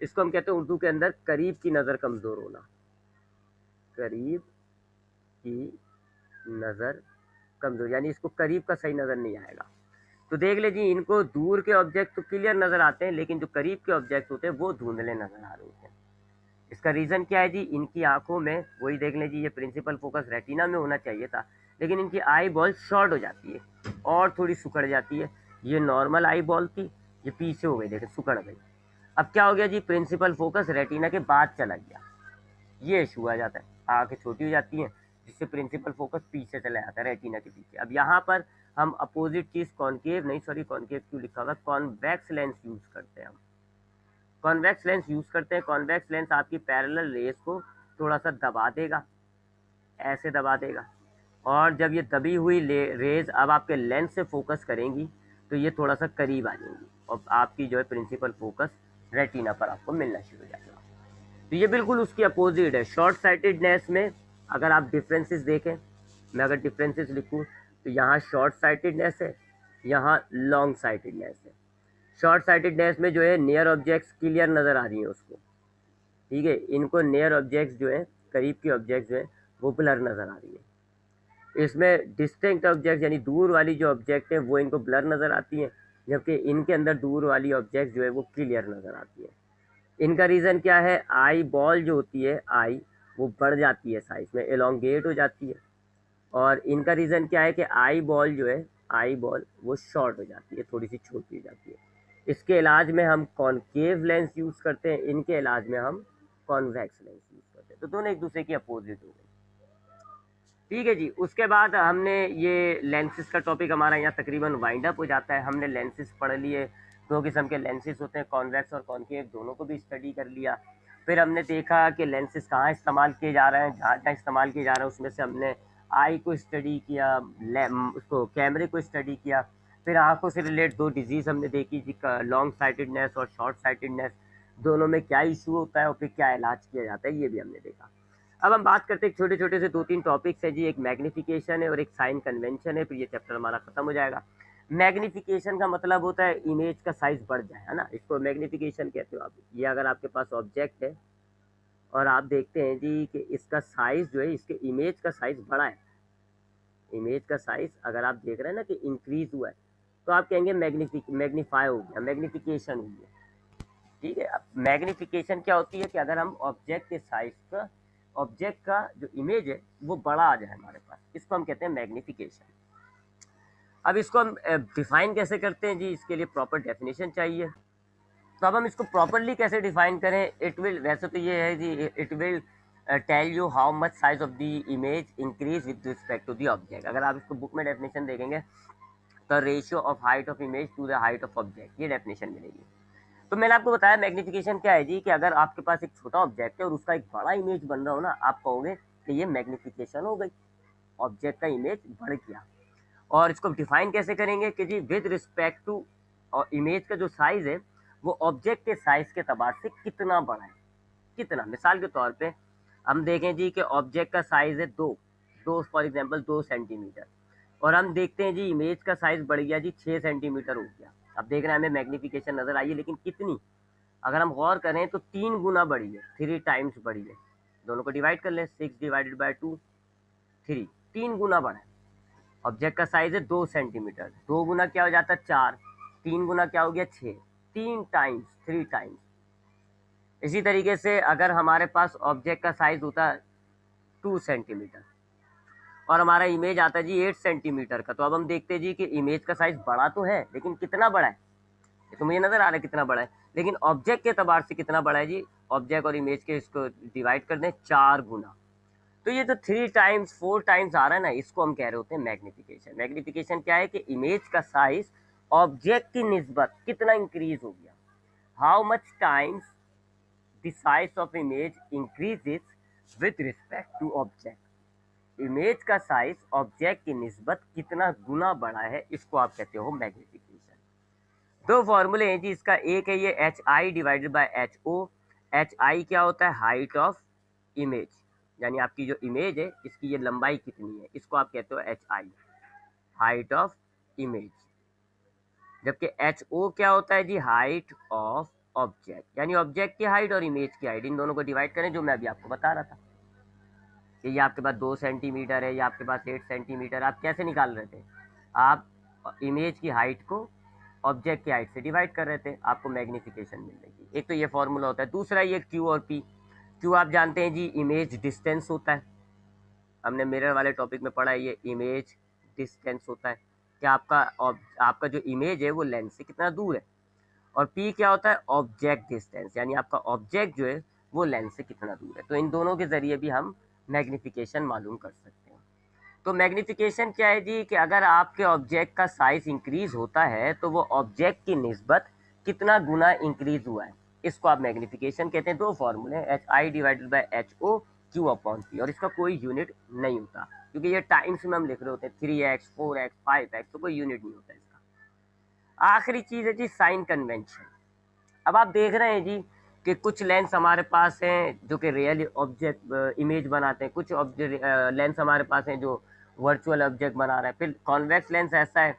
A: इसको हम कहते हैं उर्दू के अंदर करीब की नज़र कमज़ोर होना। करीब की नज़र कमज़ोर यानी इसको करीब का सही नज़र नहीं आएगा। तो देख ले जी, इनको दूर के ऑब्जेक्ट तो क्लियर नज़र आते हैं, लेकिन जो करीब के ऑब्जेक्ट होते हैं वो धुंधले नज़र आ रहे होते हैं। इसका रीज़न क्या है जी? इनकी आंखों में, वही देख लें जी, ये प्रिंसिपल फोकस रेटिना में होना चाहिए था, लेकिन इनकी आई बॉल शॉर्ट हो जाती है और थोड़ी सिकुड़ जाती है। ये नॉर्मल आई बॉल थी, ये पीछे हो गई, देखें सिकुड़ गई। अब क्या हो गया जी? प्रिंसिपल फोकस रेटिना के बाद चला गया, ये इशू आ जाता है। आंखें छोटी हो जाती हैं जिससे प्रिंसिपल फोकस पीछे चला जाता है, रेटिना के पीछे। अब यहाँ पर हम अपोजिट चीज़, कॉन्केव नहीं, सॉरी कॉन्केव क्यों लिखा होगा, कॉन्वेक्स लेंस यूज़ करते हैं हम। कॉन्वेक्स लेंस यूज़ करते हैं। कॉन्वेक्स लेंस आपकी पैरेलल रेस को थोड़ा सा दबा देगा, ऐसे दबा देगा, और जब ये दबी हुई रेज अब आपके लेंस से फोकस करेंगी तो ये थोड़ा सा करीब आ जाएंगी और आपकी जो है प्रिंसिपल फोकस रेटिना पर आपको मिलना शुरू हो जाएगा। तो ये बिल्कुल उसकी अपोजिट है। शॉर्ट साइटेडनेस में अगर आप डिफरेंसेस देखें, मैं अगर डिफरेंसेस लिखूं तो यहाँ शॉर्ट साइटेडनेस है, यहाँ लॉन्ग साइटेडनेस है। शॉर्ट साइटेडनेस में जो है नियर ऑब्जेक्ट्स क्लियर नज़र आ रही हैं उसको, ठीक है, इनको नियर ऑब्जेक्ट्स जो है, करीब की ऑब्जेक्ट्स जो है वो ब्लर नज़र आ रही है। इसमें डिस्टिंक्ट ऑब्जेक्ट यानी दूर वाली जो ऑब्जेक्ट है वो इनको ब्लर नज़र आती हैं, जबकि इनके अंदर दूर वाली ऑब्जेक्ट जो है वो क्लियर नज़र आती है। इनका रीज़न क्या है, आई बॉल जो होती है, आई वो बढ़ जाती है साइज में, एलोंगेट हो जाती है। और इनका रीज़न क्या है कि आई बॉल जो है, आई बॉल वो शॉर्ट हो जाती है, थोड़ी सी छोटी हो जाती है। इसके इलाज में हम कॉनकेव लेंस यूज़ करते हैं, इनके इलाज में हम कॉन्वेक्स लेंस यूज़ करते हैं। तो दोनों एक दूसरे की अपोजिट हो गए, ठीक है जी। उसके बाद हमने ये लेंसेज का टॉपिक हमारा यहाँ तकरीबन वाइंड अप हो जाता है। हमने लेंसेज पढ़ लिए, दो किस्म के लेंसेज होते हैं, कॉन्वेक्स और कॉनकेव, दोनों को भी स्टडी कर लिया। फिर हमने देखा कि लेंसेज कहाँ इस्तेमाल किए जा रहे हैं, जहाँ जहाँ इस्तेमाल किए जा रहे हैं उसमें से हमने आई को स्टडी किया, उसको कैमरे को स्टडी किया। फिर आँखों से रिलेट दो डिजीज़ हमने देखी जी, लॉन्ग साइटेडनेस और शॉर्ट साइटेडनेस, दोनों में क्या इशू होता है और फिर क्या इलाज किया जाता है, ये भी हमने देखा। अब हम बात करते हैं छोटे छोटे से 2-3 टॉपिक्स है जी, एक मैग्निफिकेशन है और एक साइन कन्वेंशन है, फिर ये चैप्टर हमारा खत्म हो जाएगा। मैग्निफिकेशन का मतलब होता है इमेज का साइज बढ़ जाए, है ना, इसको मैग्निफिकेशन कहते हो आप। ये अगर आपके पास ऑब्जेक्ट है और आप देखते हैं जी कि इसका साइज जो है, इसके इमेज का साइज बड़ा है, इमेज का साइज अगर आप देख रहे हैं ना कि इंक्रीज हुआ है, तो आप कहेंगे मैग्नीफाई हो गया, मैग्निफिकेशन हो गया, ठीक है। अब मैग्निफिकेशन क्या होती है कि अगर हम ऑब्जेक्ट के साइज का, ऑब्जेक्ट का जो इमेज है वो बड़ा आ जाए हमारे पास, इसको हम कहते हैं मैग्निफिकेशन। अब इसको हम डिफाइन कैसे करते हैं जी, इसके लिए प्रॉपर डेफिनेशन चाहिए। तो अब हम इसको प्रॉपरली कैसे डिफाइन करें, इट विल, वैसे तो ये है जी, it will tell you how much size of the image increase with respect to the object. अगर आप इसको बुक में डेफिनेशन देखेंगे तो ratio of height of image to the height of object, ये डेफिनेशन मिलेगी। तो मैंने आपको बताया मैग्निफिकेशन क्या है जी, कि अगर आपके पास एक छोटा ऑब्जेक्ट है और उसका एक बड़ा इमेज बन रहा हो ना, आप कहोगे कि ये मैग्निफिकेशन हो गई, ऑब्जेक्ट का इमेज बढ़ गया। और इसको डिफाइन कैसे करेंगे कि जी विद रिस्पेक्ट टू, और इमेज का जो साइज है वो ऑब्जेक्ट के साइज के तबार से कितना बड़ा है, कितना। मिसाल के तौर पे हम देखें जी कि ऑब्जेक्ट का साइज है दो, फॉर एग्जांपल 2 सेंटीमीटर, और हम देखते हैं जी इमेज का साइज बढ़ गया जी 6 सेंटीमीटर हो गया। अब देख रहे हैं हमें मैग्निफिकेशन नजर आई है, लेकिन कितनी, अगर हम गौर करें तो 3 गुना बढ़ी है, 3 टाइम्स बढ़ी है। दोनों को डिवाइड कर लें, 6 डिवाइडेड बाय 2, 3, 3 गुना बढ़ा है। ऑब्जेक्ट का साइज है 2 सेंटीमीटर, 2 गुना क्या हो जाता है 4, 3 गुना क्या हो गया 6, 3 टाइम्स, 3 टाइम्स। इसी तरीके से अगर हमारे पास ऑब्जेक्ट का साइज होता है 2 सेंटीमीटर और हमारा इमेज आता है जी 8 सेंटीमीटर का, तो अब हम देखते हैं जी कि इमेज का साइज बड़ा तो है, लेकिन कितना बड़ा है, ये तो मुझे नजर आ रहा है कितना बड़ा है, लेकिन ऑब्जेक्ट के एतबार से कितना बड़ा है जी, ऑब्जेक्ट और इमेज के इसको डिवाइड कर दें 4 गुना। तो ये तो 3 टाइम्स 4 टाइम्स आ रहा है ना, इसको हम कह रहे होते हैं मैग्निफिकेशन। मैग्निफिकेशन क्या है कि इमेज का साइज ऑब्जेक्ट की निस्बत कितना इंक्रीज हो गया, how much times the size of image increases with respect to object. Image का साइज ऑब्जेक्ट की निस्बत कितना गुना बढ़ा है, इसको आप कहते हो मैग्निफिकेशन। दो फॉर्मूले हैं जी इसका, एक है ये H I divided by H O. H I क्या होता है, हाइट ऑफ इमेज, यानी आपकी जो इमेज है इसकी ये लंबाई कितनी है, इसको आप कहते हो H I, height of image. जबकि एच ओ क्या होता है जी, हाइट ऑफ ऑब्जेक्ट, यानी ऑब्जेक्ट की हाइट और इमेज की हाइट, इन दोनों को डिवाइड करें, जो मैं अभी आपको बता रहा था कि ये आपके पास 2 सेंटीमीटर है या आपके पास 8 सेंटीमीटर, आप कैसे निकाल रहे थे, आप इमेज की हाइट को ऑब्जेक्ट की हाइट से डिवाइड कर रहे थे, आपको मैग्निफिकेशन मिल रही। एक तो ये फॉर्मूला होता है। दूसरा ये क्यू और पी। क्यू आप जानते हैं जी इमेज डिस्टेंस होता है, हमने मिरर वाले टॉपिक में पढ़ा है, ये इमेज डिस्टेंस होता है कि आपका जो इमेज है वो लेंस से कितना दूर है। और पी क्या होता है, ऑब्जेक्ट डिस्टेंस, यानी आपका ऑब्जेक्ट जो है वो लेंस से कितना दूर है। तो इन दोनों के जरिए भी हम मैग्निफिकेशन मालूम कर सकते हैं। तो मैग्निफिकेशन क्या है जी, कि अगर आपके ऑब्जेक्ट का साइज इंक्रीज होता है तो वो ऑब्जेक्ट की निस्बत कितना गुना इंक्रीज हुआ है, इसको आप मैग्निफिकेशन कहते हैं। दो फॉर्मूले, H I divided by H O, Q/P, और इसका कोई यूनिट नहीं होता क्योंकि ये टाइम्स में हम लिख रहे होते हैं 3x 4x 5x, तो कोई यूनिट नहीं होता इसका। आखिरी चीज़ है जी साइन कन्वेंशन। अब आप देख रहे हैं जी कि कुछ लेंस हमारे पास हैं जो कि रियल ऑब्जेक्ट इमेज बनाते हैं, कुछ लेंस हमारे पास हैं जो वर्चुअल ऑब्जेक्ट बना रहे हैं। फिर कॉन्वेक्स लेंस ऐसा है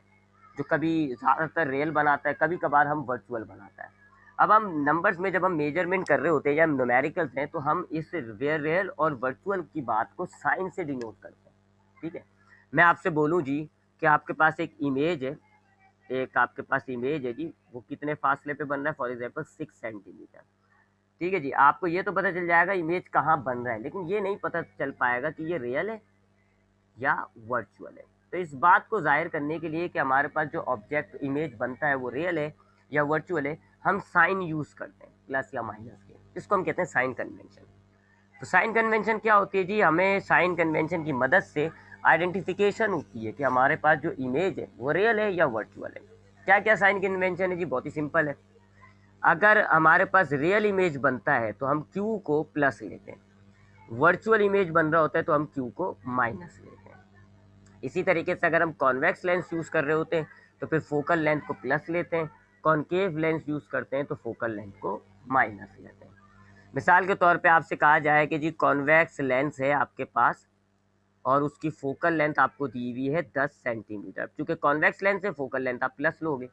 A: जो कभी ज़्यादातर रियल बनाता है, कभी कभार हम वर्चुअल बनाता है। अब हम नंबर्स में जब हम मेजरमेंट कर रहे होते हैं या न्यूमेरिकल्स हैं, तो हम इस रियल और वर्चुअल की बात को साइन से डिनोट करते हैं। ठीक है, मैं आपसे बोलूँ जी कि आपके पास एक इमेज है, जी, वो कितने फासले पे बन रहा है, फॉर एग्जाम्पल 6 सेंटीमीटर। ठीक है जी, आपको ये तो पता चल जाएगा इमेज कहाँ बन रहा है, लेकिन ये नहीं पता चल पाएगा कि ये रियल है या वर्चुअल है। तो इस बात को जाहिर करने के लिए कि हमारे पास जो ऑब्जेक्ट इमेज बनता है वो रियल है या वर्चुअल है, हम साइन यूज करते हैं, प्लस या माइनस के। इसको हम कहते हैं साइन कन्वेंशन। तो साइन कन्वेंशन क्या होती है जी, हमें साइन कन्वेंशन की मदद से आइडेंटिफिकेशन होती है कि हमारे पास जो इमेज है वो रियल है या वर्चुअल है। क्या क्या साइन कन्वेंशन है जी, बहुत ही सिंपल है। अगर हमारे पास रियल इमेज बनता है तो हम Q को प्लस लेते हैं, वर्चुअल इमेज बन रहा होता है तो हम Q को माइनस लेते हैं। इसी तरीके से अगर हम कॉन्वेक्स लेंस यूज़ कर रहे होते हैं तो फिर फोकल लेंथ को प्लस लेते हैं, कॉनकेव लेंस यूज़ करते हैं तो फोकल लेंथ को माइनस लेते हैं। मिसाल के तौर पे आपसे कहा जाए कि जी कॉन्वेक्स लेंस है आपके पास और उसकी फोकल लेंथ आपको दी हुई है 10 सेंटीमीटर, क्योंकि कॉन्वेक्स लेंस है फोकल लेंथ आप प्लस लोगे।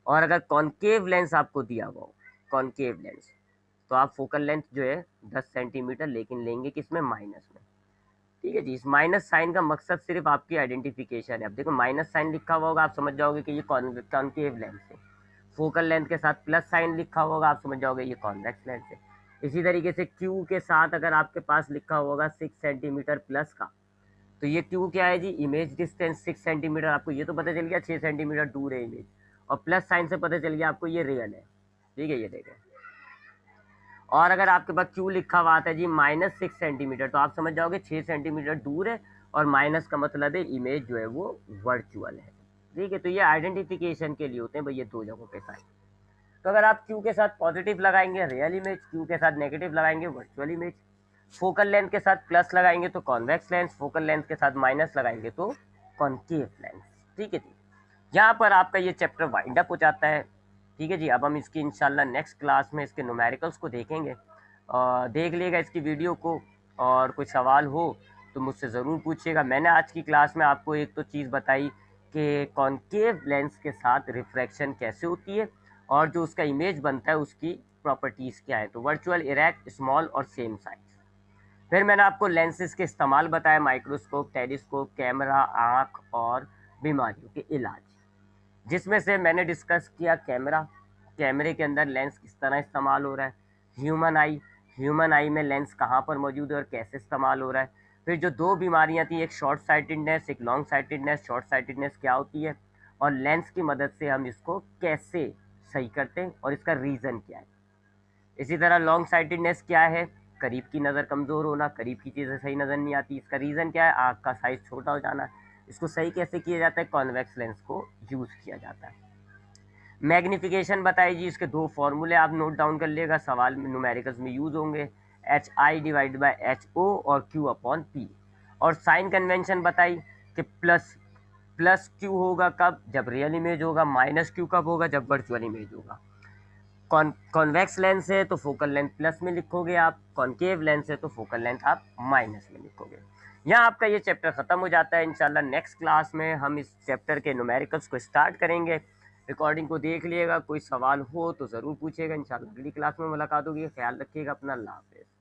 A: और अगर कॉनकेव लेंस आपको दिया हुआ हो, कॉनकेव लेंस, तो आप फोकल लेंथ जो है 10 सेंटीमीटर लेकिन लेंगे किसमें, माइनस में। ठीक है जी, इस माइनस साइन का मकसद सिर्फ आपकी आइडेंटिफिकेशन है। अब देखो माइनस साइन लिखा हुआ होगा, आप समझ जाओगे कि ये कॉनकेव लेंस है। फोकल लेंथ के साथ प्लस साइन लिखा होगा, आप समझ जाओगे ये कॉन्वेक्स लेंस है। इसी तरीके से Q के साथ अगर आपके पास लिखा होगा 6 सेंटीमीटर प्लस का, तो ये Q क्या है जी, इमेज डिस्टेंस 6 सेंटीमीटर। आपको ये तो पता चल गया 6 सेंटीमीटर दूर है इमेज, और प्लस साइन से पता चल गया आपको ये रियल है। ठीक है, ये देखें। और अगर आपके पास Q लिखा हुआ आता है जी -6 सेंटीमीटर, तो आप समझ जाओगे 6 सेंटीमीटर दूर है, और माइनस का मतलब है इमेज जो है वो वर्चुअल है। ठीक है, तो ये आइडेंटिफिकेशन के लिए होते हैं भाई ये दो जगहों पे साइन। तो अगर आप Q के साथ पॉजिटिव लगाएंगे रियल इमेज, Q के साथ नेगेटिव लगाएंगे वर्चुअल इमेज, फोकल लेंथ के साथ प्लस लगाएंगे तो कॉन्वेक्स लेंस, फोकल लेंथ के साथ माइनस लगाएंगे तो कॉनकेव लेंस। ठीक है जी, यहाँ पर आपका ये चैप्टर वाइंड अप हो जाता है। ठीक है जी, अब हम इसकी इंशाल्लाह नेक्स्ट क्लास में इसके न्यूमेरिकल्स को देखेंगे। देख लीजिएगा इसकी वीडियो को, और कोई सवाल हो तो मुझसे ज़रूर पूछिएगा। मैंने आज की क्लास में आपको एक तो चीज़ बताई कि कॉनकेव लेंस के साथ रिफ्रैक्शन कैसे होती है, और जो उसका इमेज बनता है उसकी प्रॉपर्टीज़ क्या है, तो वर्चुअल, इरेक्ट, स्मॉल और सेम साइज। फिर मैंने आपको लेंसेज के इस्तेमाल बताया, माइक्रोस्कोप, टेलीस्कोप, कैमरा, आँख और बीमारियों के इलाज, जिसमें से मैंने डिस्कस किया कैमरा, कैमरे के अंदर लेंस किस तरह इस्तेमाल हो रहा है, ह्यूमन आई में लेंस कहाँ पर मौजूद है और कैसे इस्तेमाल हो रहा है। फिर जो दो बीमारियाँ थी, एक शॉर्ट साइटेडनेस, एक लॉन्ग साइटेडनेस। शॉर्ट साइटेडनेस क्या होती है और लेंस की मदद से हम इसको कैसे सही करते हैं और इसका रीज़न क्या है। इसी तरह लॉन्ग साइटेडनेस क्या है, करीब की नज़र कमज़ोर होना, करीब की चीज़ें सही नज़र नहीं आती। इसका रीज़न क्या है, आँख का साइज़ छोटा हो जाना। इसको सही कैसे किया जाता है, कॉन्वेक्स लेंस को यूज़ किया जाता है। मैग्नीफिकेशन बताइए जी, इसके दो फॉर्मूले आप नोट डाउन कर लिएगा, सवाल में न्यूमेरिकल्स में यूज़ होंगे, HI/HO और Q/P। और साइन कन्वेंशन बताई कि प्लस Q होगा कब, जब रियल इमेज होगा, माइनस Q कब होगा, जब वर्चुअल इमेज होगा। कॉन्वेक्स लेंस है तो फोकल लेंथ प्लस में लिखोगे आप, कॉनकेव लेंस है तो फोकल लेंथ आप माइनस में लिखोगे। यहाँ आपका ये चैप्टर ख़त्म हो जाता है। इंशाल्लाह नेक्स्ट क्लास में हम इस चैप्टर के न्यूमेरिकल्स को स्टार्ट करेंगे। रिकॉर्डिंग को देख लिएगा, कोई सवाल हो तो ज़रूर पूछिएगा। इंशाल्लाह अगली क्लास में मुलाकात होगी। ख्याल रखिएगा अपना, अल्लाह हाफ़िज़।